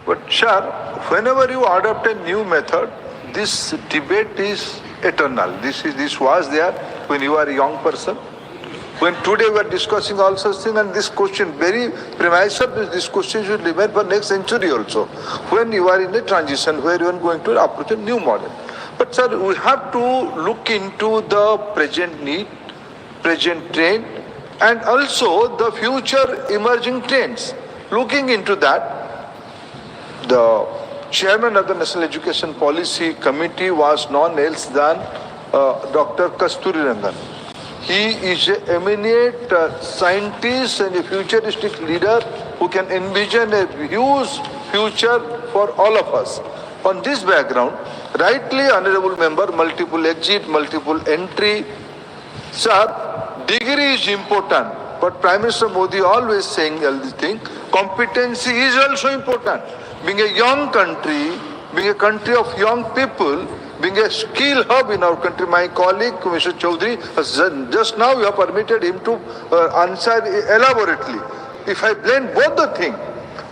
But, sir, whenever you adopt a new method, this debate is eternal. This was there when you were a young person. When today we are discussing all such things, and this question, very premise of this question should remain for next century also. When you are in a transition where you are going to approach a new model. But, sir, we have to look into the present need, present trend, and also the future emerging trends. Looking into that, the chairman of the National Education Policy Committee was none else than Dr. Kasturi Rangan. He is an eminent scientist and a futuristic leader who can envision a huge future for all of us. On this background, rightly, honorable member, multiple exit, multiple entry. Sir, degree is important, but Prime Minister Modi always saying all this thing. Competency is also important. Being a young country, being a country of young people, being a skill hub in our country, my colleague, Mr. Chaudhary, just now you have permitted him to answer elaborately. If I blend both the things,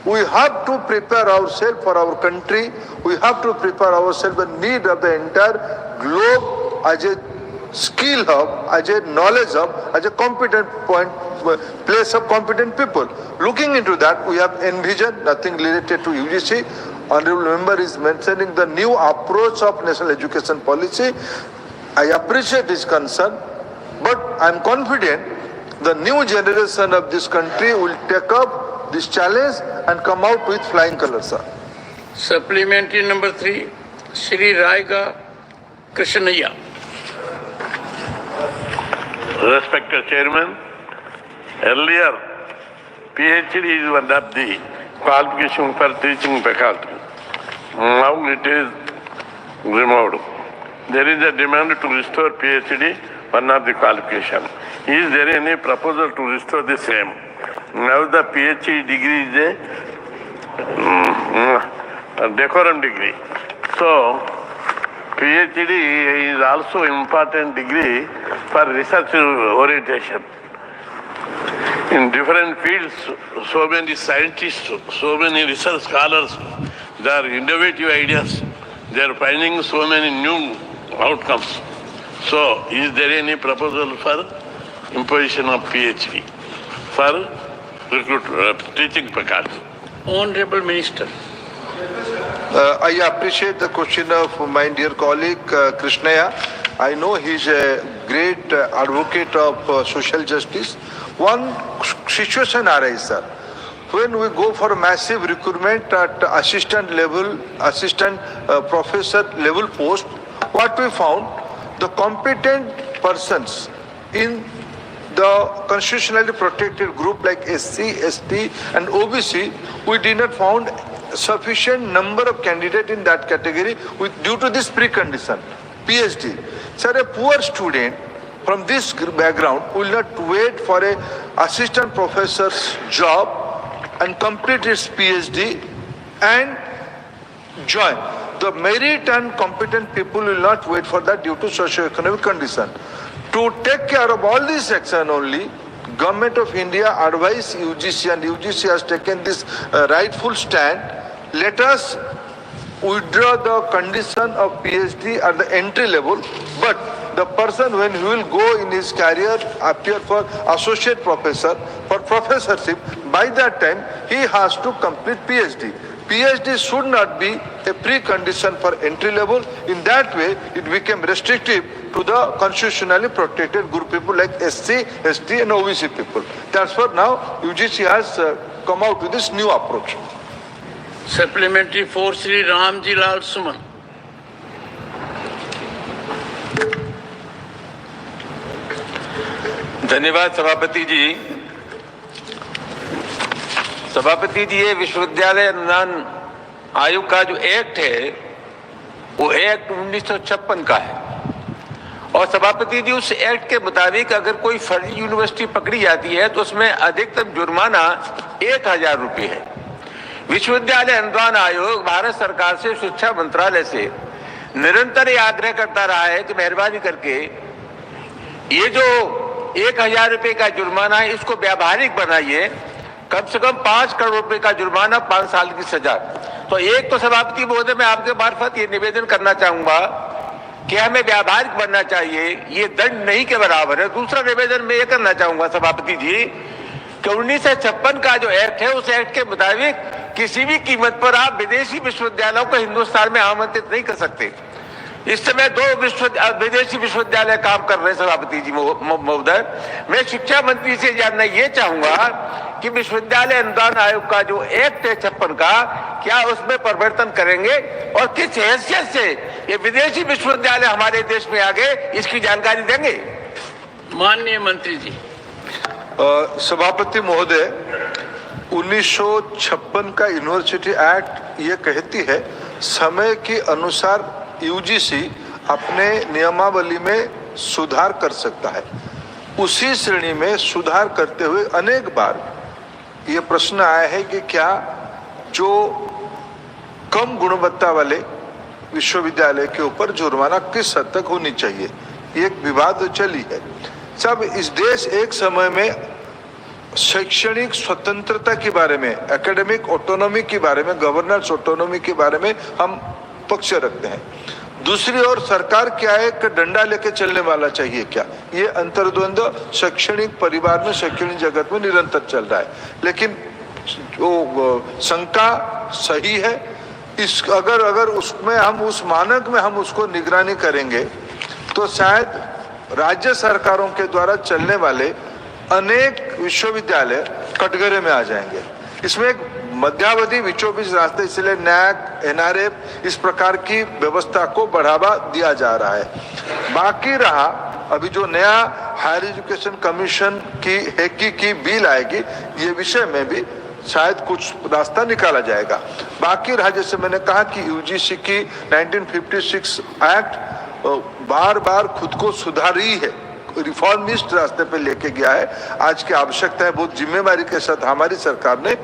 we have to prepare ourselves for our country. We have to prepare ourselves the need of the entire globe as a skill hub, as a knowledge hub, as a competent point, place of competent people. Looking into that, we have envisioned nothing related to UGC. Honorable member is mentioning the new approach of national education policy. I appreciate his concern, but I am confident the new generation of this country will take up this challenge and come out with flying colors, sir. Supplementary number 3, Shri 𝐏𝐥𝐞𝐚𝐬𝐞. Respected Chairman, earlier PhD is one of the qualification for teaching faculty. Now it is removed. There is a demand to restore PhD, one of the qualification. Is there any proposal to restore the same? Now the PhD degree is a decorum degree. So PhD is also important degree for research orientation. In different fields, so many scientists, so many research scholars, they are innovative ideas. They are finding so many new outcomes. So, is there any proposal for imposition of PhD for teaching faculty? Honorable Minister. I appreciate the question of my dear colleague Krishnaya. I know he is a great advocate of social justice. One situation arises, sir. When we go for massive recruitment at assistant level, assistant professor level post, what we found, the competent persons in the constitutionally protected group like SC, ST and OBC, we did not found sufficient number of candidates in that category due to this precondition, PhD. Sir, a poor student from this background will not wait for a assistant professor's job and complete his PhD and join. The merit and competent people will not wait for that due to socio-economic condition. To take care of all these action only, Government of India advised UGC and UGC has taken this rightful stand. Let us withdraw the condition of PhD at the entry level, but the person when he will go in his career appear for associate professor, for professorship, by that time he has to complete PhD. PhD should not be a precondition for entry level. In that way, it became restrictive to the constitutionally protected group people like SC, ST and OBC people. That's what now UGC has come out with this new approach. Supplementary for Sri Ramji Lal Suman. धन्यवाद सभापति जी। सभापति जी, ये विश्वविद्यालय अनुदान आयोग का जो act है वो एक्ट 1956 का है और सभापति जी उस एक्ट के मुताबिक अगर कोई फर्जी यूनिवर्सिटी पकड़ी जाती है तो उसमें अधिकतम जुर्माना 1000 रुपये है। विश्वविद्यालय अनुदान आयोग भारत सरकार से, शिक्षा मंत्रालय से निरंतर ये आग्रह करता रहा है कि मेहरबानी करके ये जो 1000 रुपये का जुर्माना है इसको व्यावहारिक बनाइए, कम से कम 5 करोड़ रुपए का जुर्माना, 5 साल की सजा। तो एक तो सभापति महोदय मैं आपके मार्फत ये निवेदन करना चाहूंगा कि हमें व्यावहारिक बनना चाहिए, ये दंड नहीं के बराबर है। दूसरा निवेदन मैं ये करना चाहूंगा सभापति जी कि 1956 का जो एक्ट है उस एक्ट के मुताबिक किसी भी कीमत पर आप विदेशी विश्वविद्यालयों को हिंदुस्तान में आमंत्रित नहीं कर सकते। इस समय 2 विदेशी विश्वविद्यालय काम कर रहे हैं सभापति जी महोदय। मैं शिक्षा मंत्री से जानना ये चाहूंगा कि विश्वविद्यालय अनुदान आयोग का जो एक्ट है 56 का, क्या उसमें परिवर्तन करेंगे और किस हैसियत से ये विदेशी विश्वविद्यालय हमारे देश में आ गए, इसकी जानकारी देंगे। माननीय मंत्री जी। सभापति महोदय, 1956 का यूनिवर्सिटी एक्ट ये कहती है समय के अनुसार यूजीसी अपने नियमावली में सुधार कर सकता है। उसी श्रेणी में सुधार करते हुए अनेक बार ये प्रश्न आया है कि क्या जो कम गुणवत्ता वाले विश्वविद्यालय के ऊपर जुर्माना किस हद तक होनी चाहिए, एक विवाद चली है। सब इस देश एक समय में शैक्षणिक स्वतंत्रता के बारे में, एकेडमिक ऑटोनॉमी के बारे में, गवर्नेंस ऑटोनॉमी के बारे में हम पक्ष रखते हैं। दूसरी ओर सरकार क्या है कि डंडा लेके चलने वाला चाहिए क्या, ये अंतर्द्वंद शैक्षणिक परिवार में, शैक्षणिक जगत में निरंतर चल रहा है। लेकिन वो शंका सही है। इस अगर उसमें हम उस मानक में हम उसको निगरानी करेंगे तो शायद राज्य सरकारों के द्वारा चलने वाले अनेक विश्वविद्यालय कटघरे में आ जाएंगे। इसमें एक मध्यावधि बीचों-बीच रास्ते, इसलिए NAC, NRF इस प्रकार की व्यवस्था को बढ़ावा दिया जा रहा है। बाकी रहा अभी जो नया हायर एजुकेशन कमीशन की बिल आएगी, ये विषय में भी शायद कुछ रास्ता निकाला जाएगा। बाकी रहा, जैसे मैंने कहा कि यूजीसी की 1956 एक्ट बार बार खुद को सुधारी है, रिफॉर्मिस्ट रास्ते पे लेके गया है। आज की आवश्यकता है, बहुत जिम्मेदारी के साथ हमारी सरकार ने,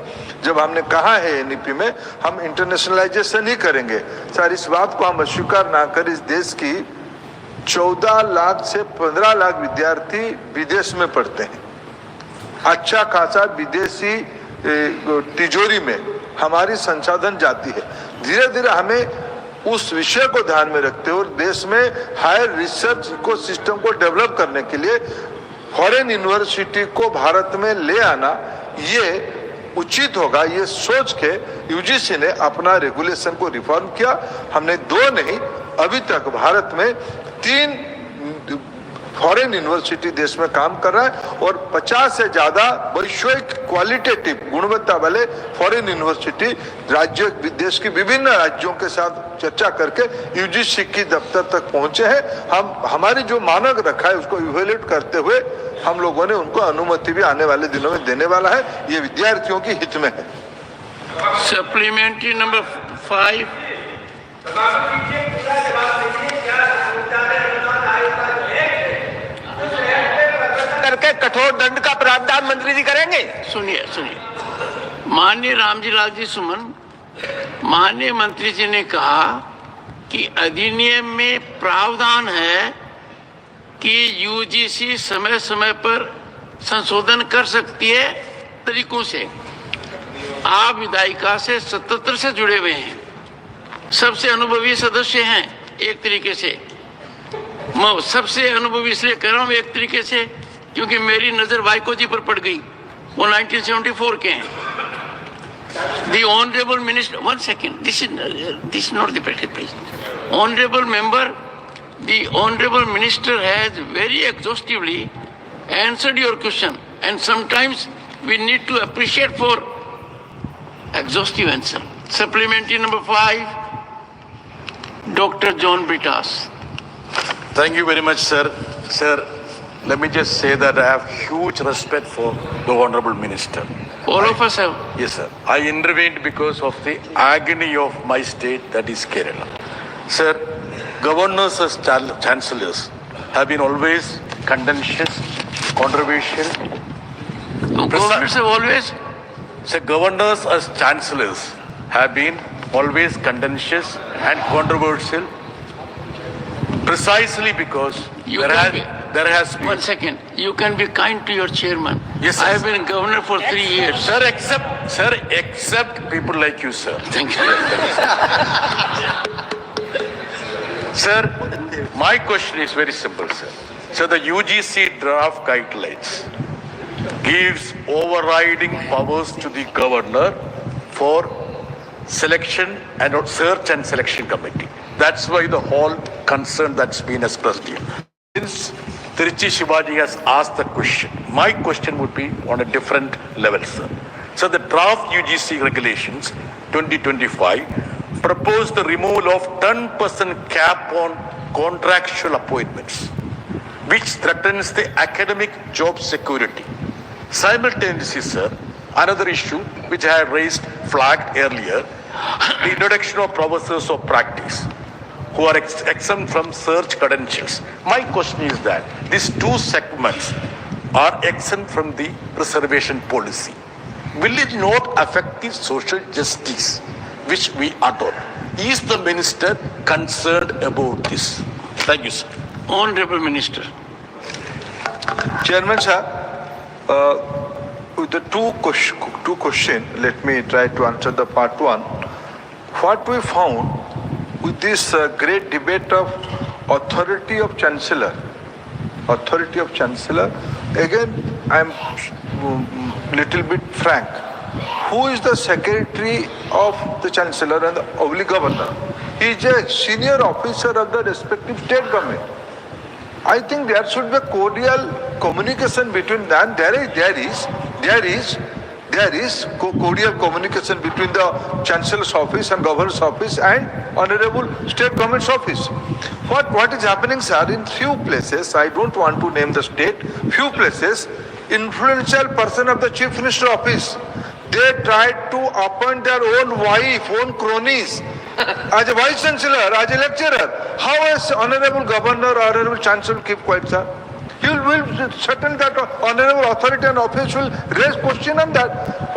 जब हमने कहा है NEP में हम इंटरनेशनलाइजेशन ही करेंगे। सर, इस बात को हम अस्वीकार ना कर, इस देश की 14 लाख से 15 लाख विद्यार्थी विदेश में पढ़ते हैं। अच्छा खासा विदेशी तिजोरी में हमारी संसाधन जाती है। धीरे धीरे हमें उस विषय को ध्यान में रखते हुए देश में हायर रिसर्च इको सिस्टम को डेवलप करने के लिए फॉरेन यूनिवर्सिटी को भारत में ले आना ये उचित होगा। ये सोच के यूजीसी ने अपना रेगुलेशन को रिफॉर्म किया। हमने 2 नहीं, अभी तक भारत में 3 फॉरेन यूनिवर्सिटी देश में काम कर रहा है और 50 से ज्यादा वैश्विक क्वालिटेटिव गुणवत्ता वाले फॉरेन यूनिवर्सिटी राज्य देश की विभिन्न राज्यों के साथ चर्चा करके यूजीसी की दफ्तर तक पहुंचे हैं। हमारी जो मानक रखा है उसको इवेल्युएट करते हुए हम लोगों ने उनको अनुमति भी आने वाले दिनों में देने वाला है। ये विद्यार्थियों की हित में है। Supplementary number 5। करके कठोर दंड का प्रावधान मंत्री जी करेंगे। सुनिए माननीय रामजी लाल जी सुमन, माननीय मंत्री जी ने कहा कि अधिनियम में प्रावधान है कि यूजीसी समय समय पर संशोधन कर सकती है तरीकों से। आप विधायिका से 77 से जुड़े हुए हैं, सबसे अनुभवी सदस्य हैं एक तरीके से। मैं सबसे अनुभवी इसलिए कह रहा हूँ एक तरीके से क्योंकि मेरी नजर वाइको जी पर पड़ गई, वो 1974 के हैं। The honorable minister, 1 second, this is not the practice, please. Honorable member, the honorable minister has very exhaustively answered your question, and sometimes we need to appreciate for exhaustive answer. Supplementary number 5, Dr. John Britas. Thank you very much, sir. Sir, let me just say that I have huge respect for the Honorable Minister. All of us have. Yes, sir. I intervened because of the agony of my state, that is Kerala. Sir, governors as chancellors have been always contentious, controversial. Governors have always? Sir, governors as chancellors have been always contentious and controversial precisely because there has been... 1 second. You can be kind to your chairman. Yes, sir. I have been governor for 3 years. Sir, except people like you, sir. Thank you. Sir, my question is very simple, sir. So the UGC draft guidelines gives overriding powers to the governor for selection and search and selection committee. That's why the whole concern that's been expressed here. Since Tiruchi Shivaji has asked the question, my question would be on a different level, sir. So the draft UGC regulations 2025 propose the removal of 10% cap on contractual appointments, which threatens the academic job security. Simultaneously, sir, another issue which I had flagged earlier, the introduction of professors of practice who are exempt from search credentials. My question is that these two segments are exempt from the reservation policy. Will it not affect the social justice which we adopt? Is the minister concerned about this? Thank you, sir. Honorable Minister. Chairman, sir, with the two questions, let me try to answer the part one. What we found with this great debate of authority of chancellor, again, I'm little bit frank. Who is the secretary of the chancellor and the only governor? He is a senior officer of the respective state government. I think there should be a cordial communication between them. There is cordial communication between the Chancellor's office and Governor's office and Honorable State Government's office. What is happening, sir, in few places, I don't want to name the state, few places, influential person of the Chief Minister office, they tried to appoint their own wife, own cronies, as a Vice Chancellor, as a lecturer. How is Honorable Governor or Honorable Chancellor keep quiet, sir? He will certain that honorable authority and office will raise question on that.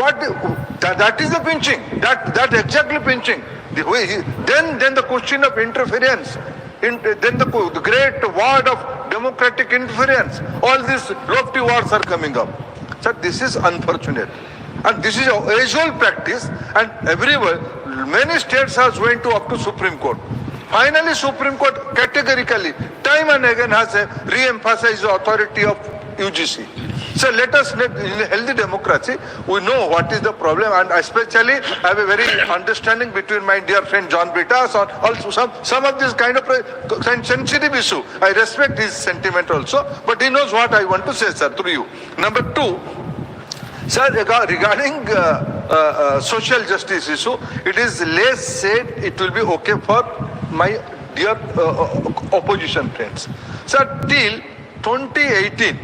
That is the pinching. That exactly pinching. Then the question of interference. Then the great word of democratic interference. All these lofty words are coming up. So this is unfortunate. And this is a age-old practice, and everywhere, many states have went up to Supreme Court. Finally, Supreme Court categorically, time and again, has re-emphasized the authority of UGC. So let us, in a healthy democracy, we know what is the problem, and especially I have a very understanding between my dear friend John Britas on also some of this kind of sensitive issue. I respect his sentiment also, but he knows what I want to say, sir, through you. Number two, sir, regarding social justice issue, it is less said it will be okay for my dear opposition friends. Sir, till 2018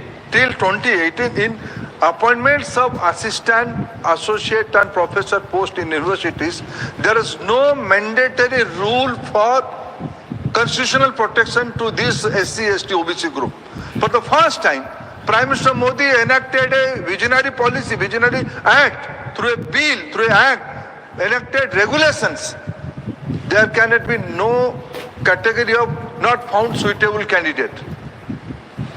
in appointments of assistant, associate and professor post in universities, there is no mandatory rule for constitutional protection to this SC, ST, OBC group. For the first time, Prime Minister Modi enacted a visionary policy, visionary act, through a bill, through an act, enacted regulations. There cannot be no category of not found suitable candidate.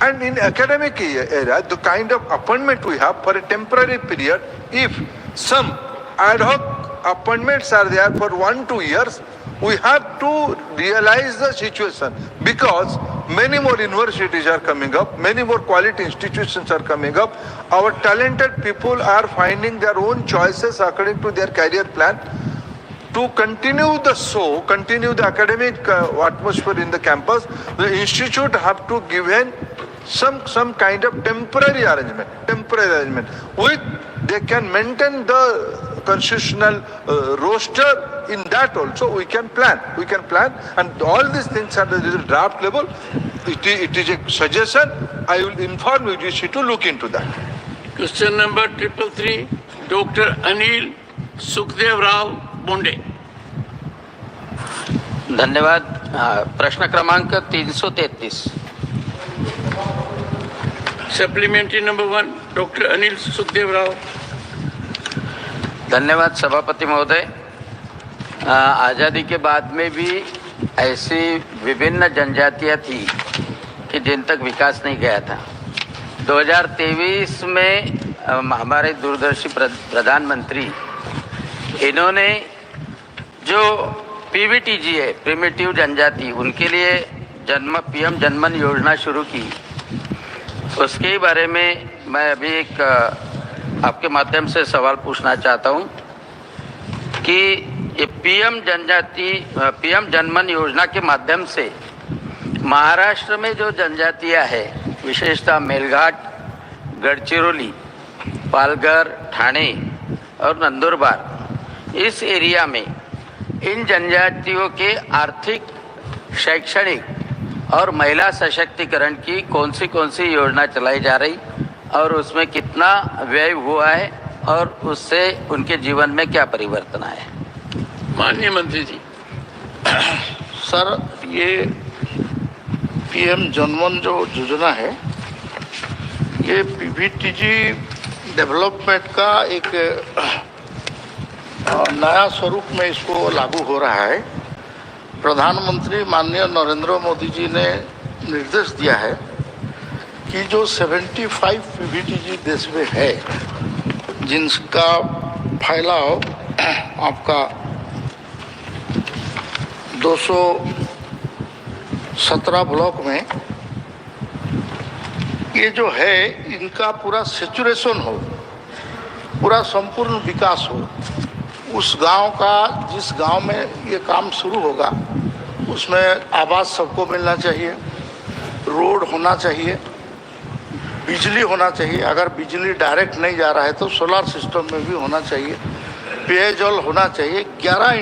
And in academic area, the kind of appointment we have for a temporary period, if some ad hoc appointments are there for 1-2 years, we have to realize the situation, because many more universities are coming up, many more quality institutions are coming up. Our talented people are finding their own choices according to their career plan. To continue the show, continue the academic atmosphere in the campus, the institute have to give in some kind of temporary arrangement, with they can maintain the constitutional roster. In that also we can plan, and all these things are at the draft level. It is a suggestion. I will inform UGC to look into that. Question number 333, Dr. Anil Sukhdev Rao Bonde. धन्यवाद. प्रश्न क्रमांक 333. Supplementary number 1, Dr. Anil Sukhdev Rao. धन्यवाद सभापति महोदय. आज़ादी के बाद में भी ऐसी विभिन्न जनजातियां थी कि जिन तक विकास नहीं गया था. 2023 में हमारे दूरदर्शी प्रधानमंत्री, इन्होंने जो PVTG है, प्रिमिटिव जनजाति, उनके लिए PM जनमन योजना शुरू की. उसके बारे में मैं अभी एक आपके माध्यम से सवाल पूछना चाहता हूं कि ये PM जनमन योजना के माध्यम से महाराष्ट्र में जो जनजातियां है, विशेषतः मेलघाट, गढ़चिरोली, पालघर, ठाणे और नंदुरबार, इस एरिया में इन जनजातियों के आर्थिक, शैक्षणिक और महिला सशक्तिकरण की कौन सी योजना चलाई जा रही और उसमें कितना व्यय हुआ है और उससे उनके जीवन में क्या परिवर्तन आया है? माननीय मंत्री जी. सर, ये PM जनमन जो योजना है, ये PVTG डेवलपमेंट का एक नया स्वरूप में इसको लागू हो रहा है. प्रधानमंत्री माननीय नरेंद्र मोदी जी ने निर्देश दिया है कि जो 75 PVTG देश में है, जिनका फैलाव आपका 217 ब्लॉक में, ये जो है इनका पूरा सेचुरेशन हो, पूरा संपूर्ण विकास हो. उस गांव का, जिस गांव में ये काम शुरू होगा, उसमें आवास सबको मिलना चाहिए, रोड होना चाहिए, बिजली होना चाहिए. अगर बिजली डायरेक्ट नहीं जा रहा है तो सोलर सिस्टम में भी होना चाहिए. पेयजल होना चाहिए. 11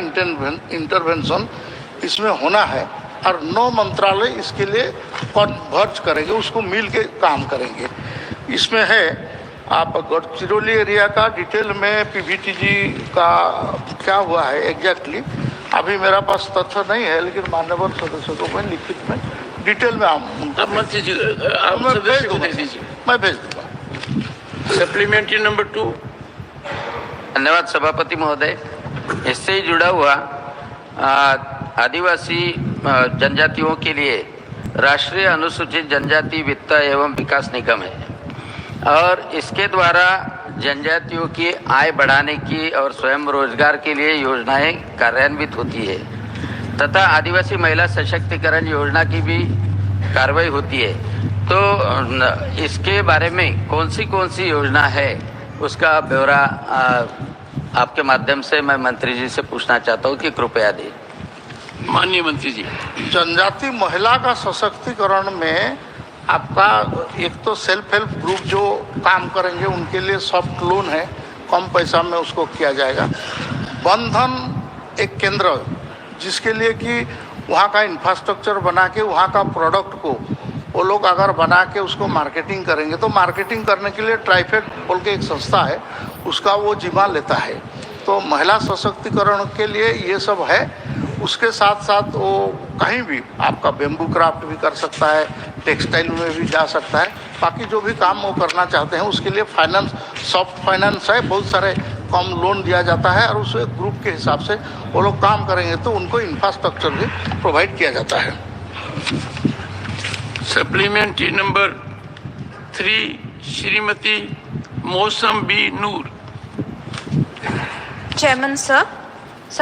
इंटरवेंशन इसमें होना है और 9 मंत्रालय इसके लिए कन्वर्ज करेंगे, उसको मिल के काम करेंगे. इसमें है आप गढ़चिरौली एरिया का डिटेल में PVTG का क्या हुआ है एग्जैक्टली अभी मेरा पास तथ्य नहीं है, लेकिन माननीय सदस्य को मैं लिखित में डिटेल में मैं भेज दूंगा. Supplementary number 2. धन्यवाद सभापति महोदय. इससे ही जुड़ा हुआ आदिवासी जनजातियों के लिए राष्ट्रीय अनुसूचित जनजाति वित्त एवं विकास निगम है और इसके द्वारा जनजातियों की आय बढ़ाने की और स्वयं रोजगार के लिए योजनाएं कार्यान्वित होती है तथा आदिवासी महिला सशक्तिकरण योजना की भी कार्रवाई होती है. तो इसके बारे में कौन सी योजना है उसका ब्यौरा आपके माध्यम से मैं मंत्री जी से पूछना चाहता हूँ कि कृपया दें। माननीय मंत्री जी, जनजाति महिला का सशक्तिकरण में आपका एक तो सेल्फ हेल्प ग्रुप जो काम करेंगे उनके लिए सॉफ्ट लोन है, कम पैसा में उसको किया जाएगा। बंधन एक केंद्र जिसके लिए कि वहाँ का इंफ्रास्ट्रक्चर बना के वहाँ का प्रोडक्ट को वो लोग अगर बना के उसको मार्केटिंग करेंगे तो मार्केटिंग करने के लिए ट्राइफेड बोल के एक संस्था है, उसका वो जिम्मा लेता है। तो महिला सशक्तिकरण के लिए ये सब है। उसके साथ साथ वो कहीं भी आपका बेम्बू क्राफ्ट भी कर सकता है, टेक्सटाइल में भी जा सकता है। बाकी जो भी काम वो करना चाहते हैं उसके लिए फाइनेंस, सॉफ्ट फाइनेंस है, बहुत सारे कम लोन दिया जाता है और उस ग्रुप के हिसाब से वो लोग काम करेंगे तो उनको इंफ्रास्ट्रक्चर भी प्रोवाइड किया जाता है। सप्लीमेंट्री नंबर 3, श्रीमती मौसम B Noor. Chairman sir,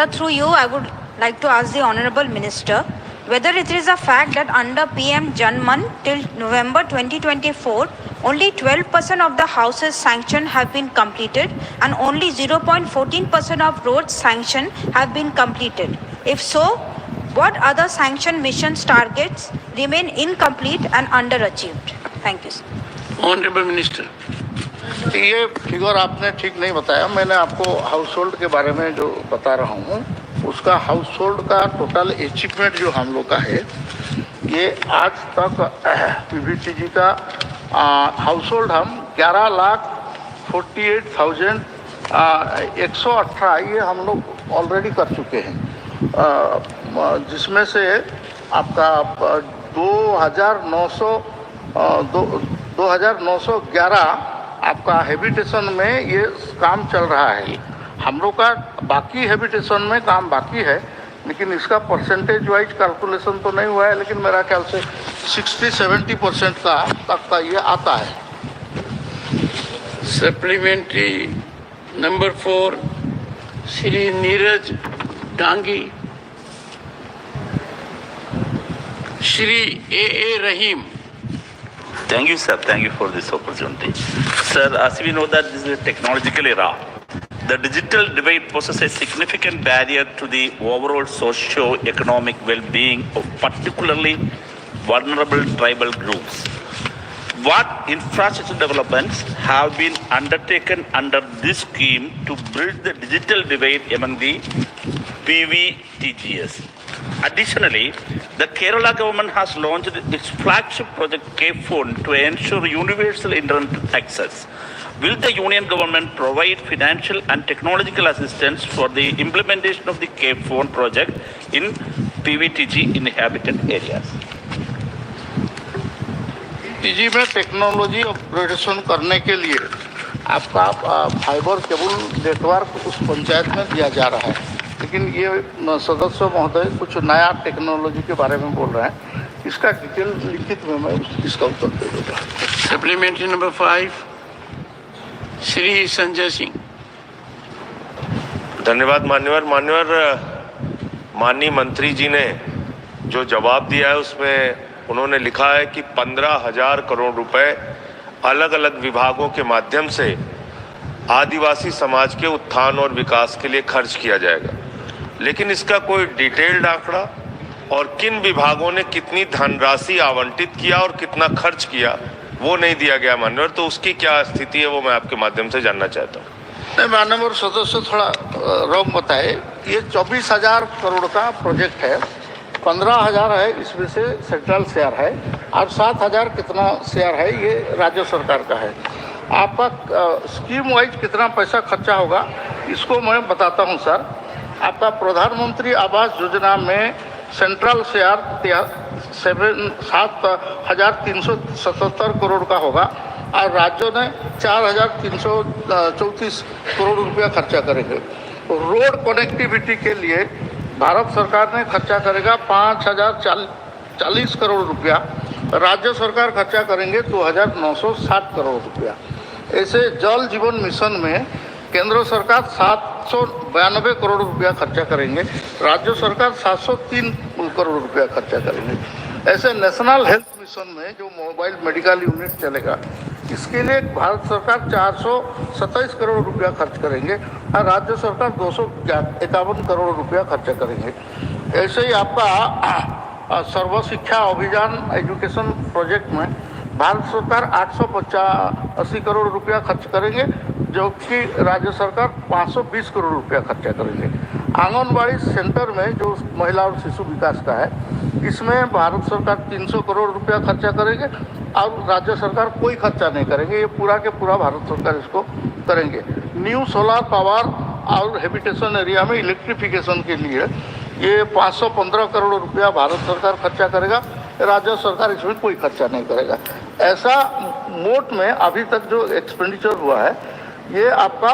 through you I would like to ask the Honorable Minister whether it is a fact that under PM Jan Man till November 2024 only 12% of the houses sanctioned have been completed and only 0.14% of roads sanctioned have been completed. If so, what other sanction missions targets remain incomplete and underachieved? Thank you, sir. Honorable Minister. ये figure आपने ठीक नहीं बताया। मैंने आपको house hold के बारे में जो बता रहा हूँ उसका हाउस होल्ड का टोटल अचीवमेंट जो हम लोग का है, ये आज तक पीवीटीजी का हाउस होल्ड हम 11,48,118 ये हम लोग ऑलरेडी कर चुके हैं, जिसमें से आपका 2,911 आपका हैबिटेशन में ये काम चल रहा है। हम लोग का बाकी हैबिटेशन में काम बाकी है, लेकिन इसका परसेंटेज वाइज कैलकुलेशन तो नहीं हुआ है, लेकिन मेरा ख्याल से 60-70% का तक का ये आता है। Supplementary number 4, Shri Neeraj Dangi. Shri A Rahim. Thank you, sir. Thank you for this opportunity. Sir, as we know that this is a technological era, the digital divide poses a significant barrier to the overall socio-economic well-being of particularly vulnerable tribal groups. What infrastructure developments have been undertaken under this scheme to bridge the digital divide among the PVTGs? Additionally, the Kerala government has launched its flagship project K-Phone to ensure universal internet access. Will the union government provide financial and technological assistance for the implementation of the K-Phone project in PVTG inhabited areas? PVTG में technology upgradation करने के लिए आपका fibre cable network उस पंचायत में दिया जा रहा है, लेकिन ये सदस्य महोदय कुछ नया टेक्नोलॉजी के बारे में बोल रहे हैं। इसका डिटेल लिखित में मैं इसका उत्तर दे दूँगा। Supplementary number 5, Shri Sanjay Singh. धन्यवाद मान्यवर। माननीय मंत्री जी ने जो जवाब दिया है उसमें उन्होंने लिखा है कि 15,000 करोड़ रुपए अलग अलग विभागों के माध्यम से आदिवासी समाज के उत्थान और विकास के लिए खर्च किया जाएगा, लेकिन इसका कोई डिटेल्ड आंकड़ा और किन विभागों ने कितनी धनराशि आवंटित किया और कितना खर्च किया वो नहीं दिया गया मान्यवर। तो उसकी क्या स्थिति है वो मैं आपके माध्यम से जानना चाहता हूँ। नहीं, माननीय सदस्य थोड़ा रॉन्ग बताए। ये 24,000 करोड़ का प्रोजेक्ट है, 15,000 है इसमें से सेंट्रल शेयर है और 7,000 कितना शेयर है ये राज्य सरकार का है। आपका स्कीम वाइज कितना पैसा खर्चा होगा इसको मैं बताता हूं सर। आपका प्रधानमंत्री आवास योजना में सेंट्रल शेयर 7,377 करोड़ का होगा और राज्यों ने 4,334 करोड़ रुपया खर्चा करेंगे। रोड कनेक्टिविटी के लिए भारत सरकार ने खर्चा करेगा 5,040 करोड़ रुपया, राज्य सरकार खर्चा करेंगे 2,960 करोड़ रुपया। ऐसे जल जीवन मिशन में केंद्र सरकार 792 करोड़ रुपया खर्चा करेंगे, राज्य सरकार 703 करोड़ रुपया खर्चा करेंगे। ऐसे नेशनल हेल्थ मिशन में जो मोबाइल मेडिकल यूनिट चलेगा, इसके लिए भारत सरकार 427 करोड़ रुपया खर्च करेंगे और राज्य सरकार 251 करोड़ रुपया खर्च करेंगे। ऐसे ही आपका सर्व शिक्षा अभियान एजुकेशन प्रोजेक्ट में भारत सरकार 885 करोड़ रुपया खर्च करेंगे, जो कि राज्य सरकार 520 करोड़ रुपया खर्चा करेंगे। आंगनबाड़ी सेंटर में जो महिला और शिशु विकास का है, इसमें भारत सरकार 300 करोड़ रुपया खर्चा करेंगे और राज्य सरकार कोई खर्चा नहीं करेंगे। ये पूरा के पूरा भारत सरकार इसको करेंगे। न्यू सोलर पावर और हैबिटेशन एरिया में इलेक्ट्रिफिकेशन के लिए ये 515 करोड़ रुपया भारत सरकार खर्चा करेगा, राज्य सरकार इसमें कोई खर्चा नहीं करेगा। ऐसा मोट में अभी तक जो एक्सपेंडिचर हुआ है, ये आपका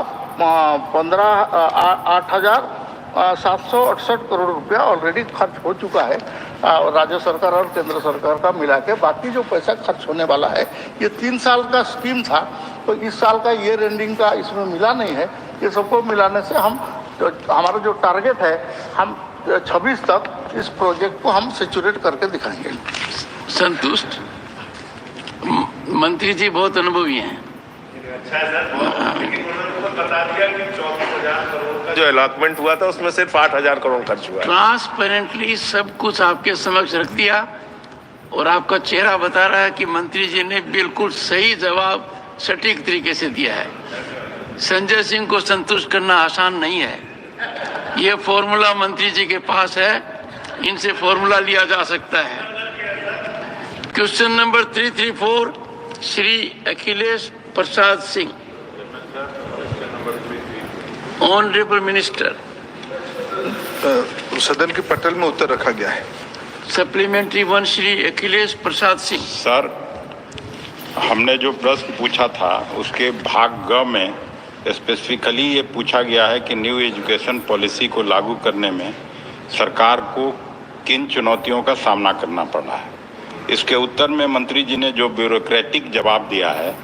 8,768 करोड़ रुपया ऑलरेडी खर्च हो चुका है राज्य सरकार और केंद्र सरकार का मिला के। बाकी जो पैसा खर्च होने वाला है, ये 3 साल का स्कीम था, तो इस साल का ईयर एंडिंग का इसमें मिला नहीं है। ये सबको मिलाने से हम हमारा जो टारगेट है, हम 26 तक इस प्रोजेक्ट को हम सेचुरेट करके दिखाएंगे। संतुष्ट मंत्री जी बहुत अनुभवी हैं। अच्छा है सर, लेकिन उन्होंने तो बता दिया कि 24,000 करोड़ का जो अलॉटमेंट हुआ था उसमें सिर्फ 8,000 करोड़ खर्च हुआ है। ट्रांसपेरेंटली सब कुछ आपके समक्ष रख दिया और आपका चेहरा बता रहा है कि मंत्री जी ने बिल्कुल सही जवाब सटीक तरीके से दिया है। संजय सिंह को संतुष्ट करना आसान नहीं है। ये फॉर्मूला मंत्री जी के पास है, इनसे फॉर्मूला लिया जा सकता है। Question number 334 Shri Akhilesh Prasad Singh. Honourable minister. सदन के पटल में उत्तर रखा गया है। सप्लीमेंट्री 1 श्री अखिलेश प्रसाद सिंह। सर, हमने जो प्रश्न पूछा था उसके भाग ग में स्पेसिफिकली ये पूछा गया है कि न्यू एजुकेशन पॉलिसी को लागू करने में सरकार को किन चुनौतियों का सामना करना पड़ा है। इसके उत्तर में मंत्री जी ने जो ब्यूरोक्रेटिक जवाब दिया है,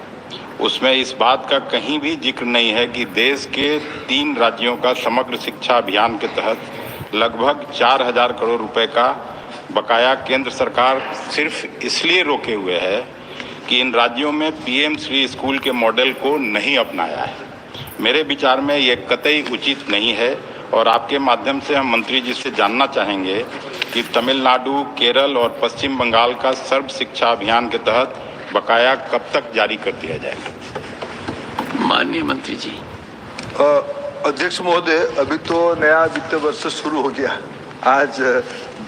उसमें इस बात का कहीं भी जिक्र नहीं है कि देश के 3 राज्यों का समग्र शिक्षा अभियान के तहत लगभग 4,000 करोड़ रुपए का बकाया केंद्र सरकार सिर्फ इसलिए रोके हुए है कि इन राज्यों में पीएम श्री स्कूल के मॉडल को नहीं अपनाया है। मेरे विचार में ये कतई उचित नहीं है और आपके माध्यम से हम मंत्री जी से जानना चाहेंगे कि तमिलनाडु, केरल और पश्चिम बंगाल का सर्व शिक्षा अभियान के तहत बकाया कब तक जारी कर दिया जाएगा। माननीय मंत्री जी। अध्यक्ष महोदय, अभी तो नया वित्त वर्ष शुरू हो गया। आज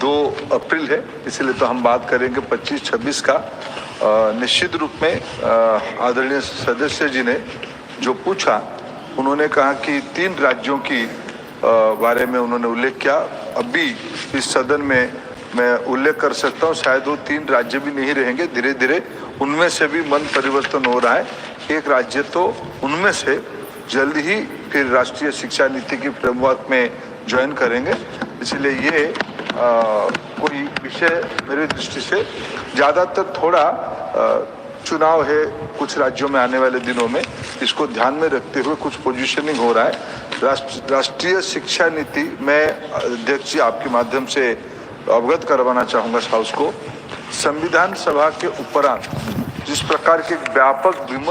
2 अप्रैल है, इसलिए तो हम बात करेंगे 25-26 का। निश्चित रूप में आदरणीय सदस्य जी ने जो पूछा, उन्होंने कहा कि 3 राज्यों की बारे में उन्होंने उल्लेख किया। अभी इस सदन में मैं उल्लेख कर सकता हूँ, शायद वो 3 राज्य भी नहीं रहेंगे। धीरे धीरे उनमें से भी मन परिवर्तन हो रहा है। एक राज्य तो उनमें से जल्द ही फिर राष्ट्रीय शिक्षा नीति की फ्रेमवर्क में ज्वाइन करेंगे। इसलिए ये कोई विषय मेरी दृष्टि से ज़्यादातर थोड़ा चुनाव है कुछ राज्यों में आने वाले दिनों में, इसको ध्यान में रखते हुए कुछ पोजीशनिंग हो रहा है। राष्ट्रीय शिक्षा नीति मैं अध्यक्ष जी आपके माध्यम से अवगत करवाना चाहूँगा हाउस को। संविधान सभा के उपरांत जिस प्रकार के व्यापक विमर्श